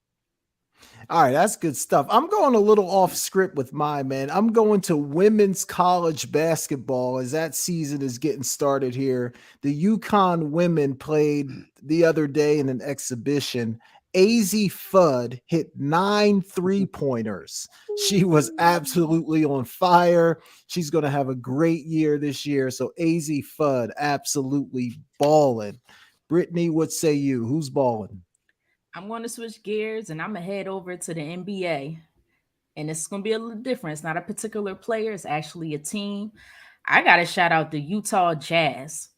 All right, that's good stuff. I'm going a little off script with my man. I'm going to women's college basketball as that season is getting started here. The UConn women played the other day in an exhibition. AZ Fudd hit 9 3-pointers. She was absolutely on fire. She's going to have a great year this year. So AZ Fudd absolutely balling. Brittany, what say you? Who's balling? I'm going to switch gears and I'm going to head over to the NBA. And it's going to be a little different. It's not a particular player. It's actually a team. I got to shout out the Utah Jazz.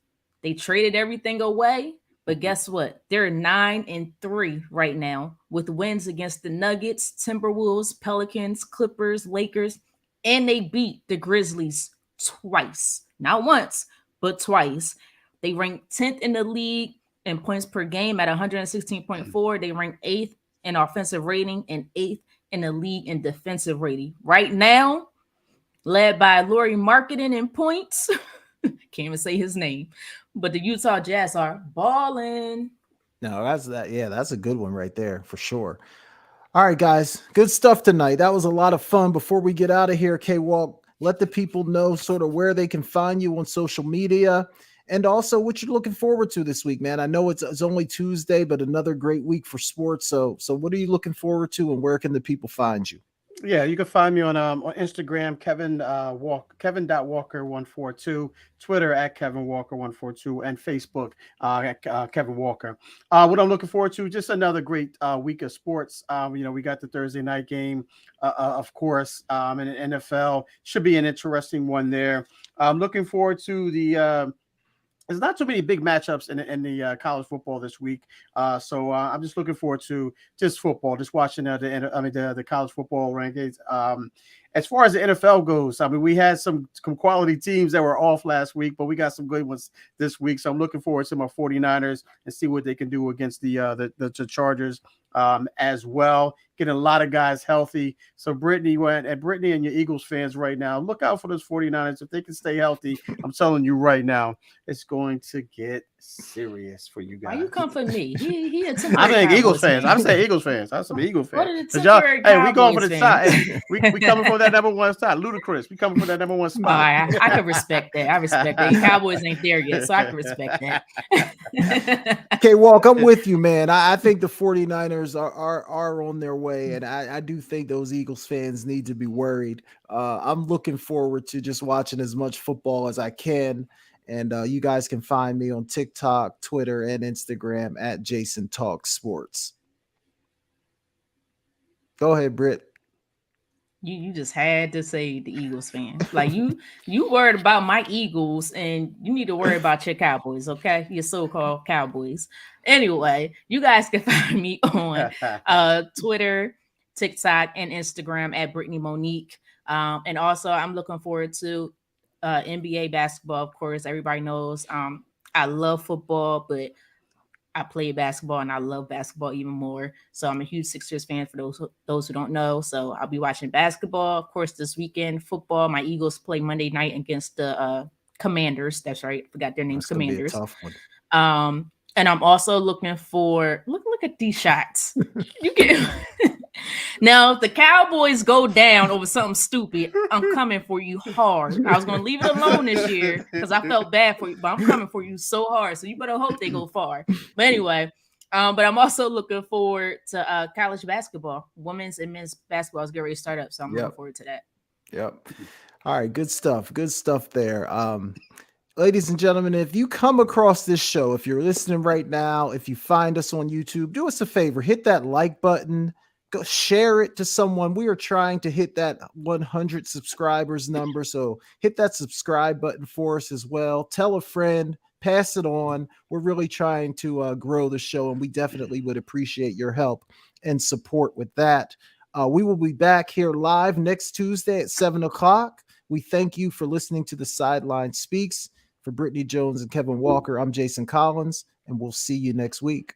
They traded everything away, but guess what? They're 9-3 right now with wins against the Nuggets, Timberwolves, Pelicans, Clippers, Lakers, and they beat the Grizzlies twice. Not once, but twice. They ranked 10th in the league in points per game at 116.4. They rank 8th in offensive rating and 8th in the league in defensive rating. Right now, led by Lauri Markkanen in points. Can't even say his name. But the Utah Jazz are balling. No, that's that. Yeah, that's a good one right there for sure. All right, guys, good stuff tonight. That was a lot of fun. Before we get out of here, K Walk, let the people know sort of where they can find you on social media and also what you're looking forward to this week, man. I know it's only Tuesday, but another great week for sports. So what are you looking forward to, and where can the people find you? Yeah, you can find me on Instagram, Kevin.Walker142, Twitter at Kevin Walker142, and Facebook at Kevin Walker. What I'm looking forward to, just another great week of sports. We got the Thursday night game, of course, and the NFL should be an interesting one there. I'm looking forward to the there's not too many big matchups in the college football this week, so I'm just looking forward to just football, just watching the college football rankings. As far as the NFL goes, I mean, we had some quality teams that were off last week, but we got some good ones this week. So I'm looking forward to my 49ers and see what they can do against the Chargers as well. Getting a lot of guys healthy. So Brittany and your Eagles fans right now, look out for those 49ers. If they can stay healthy, I'm telling you right now, it's going to get serious for you guys. Why you come for me? He a I temporary think Eagles Cowboys fans. fan. I'm saying Eagles fans. I'm some Eagles What fans. are the temporary Hey, we going for Cowboys the fans? side. Hey, we coming for that number one spot. Ludicrous. We coming for that number one No, spot. I can respect that. I respect that. Cowboys ain't there yet, so I can respect that. Okay, Walk, I'm with you, man. I think the 49ers are on their way, and I do think those Eagles fans need to be worried. I'm looking forward to just watching as much football as I can. And you guys can find me on TikTok, Twitter, and Instagram at Jason Talk Sports. Go ahead, Britt. You just had to say the Eagles fan. Like you worried about my Eagles, and you need to worry about your Cowboys, okay? Your so-called Cowboys. Anyway, you guys can find me on Twitter, TikTok, and Instagram at Brittany Monique. And also I'm looking forward to NBA basketball, of course. Everybody knows I love football, but I play basketball and I love basketball even more. So I'm a huge Sixers fan for those who don't know. So I'll be watching basketball, of course, this weekend. Football, my Eagles play Monday night against the Commanders. That's right. Forgot their names, That's gonna be a Commanders. tough one. And I'm also looking for look at these shots. You get now, if the Cowboys go down over something stupid, I'm coming for you hard. I was gonna leave it alone this year because I felt bad for you, but I'm coming for you so hard. So you better hope they go far. But anyway, but I'm also looking forward to college basketball. Women's and men's basketball is getting ready to start up, so I'm looking forward to that. Yep. All right, good stuff. Good stuff there. Ladies and gentlemen, if you come across this show, if you're listening right now, if you find us on YouTube, do us a favor, hit that like button, go share it to someone. We are trying to hit that 100 subscribers number. So hit that subscribe button for us as well. Tell a friend, pass it on. We're really trying to grow the show, and we definitely would appreciate your help and support with that. We will be back here live next Tuesday at 7 o'clock. We thank you for listening to the Sideline Speaks. For Brittany Jones and Kevin Walker, I'm Jason Collins, and we'll see you next week.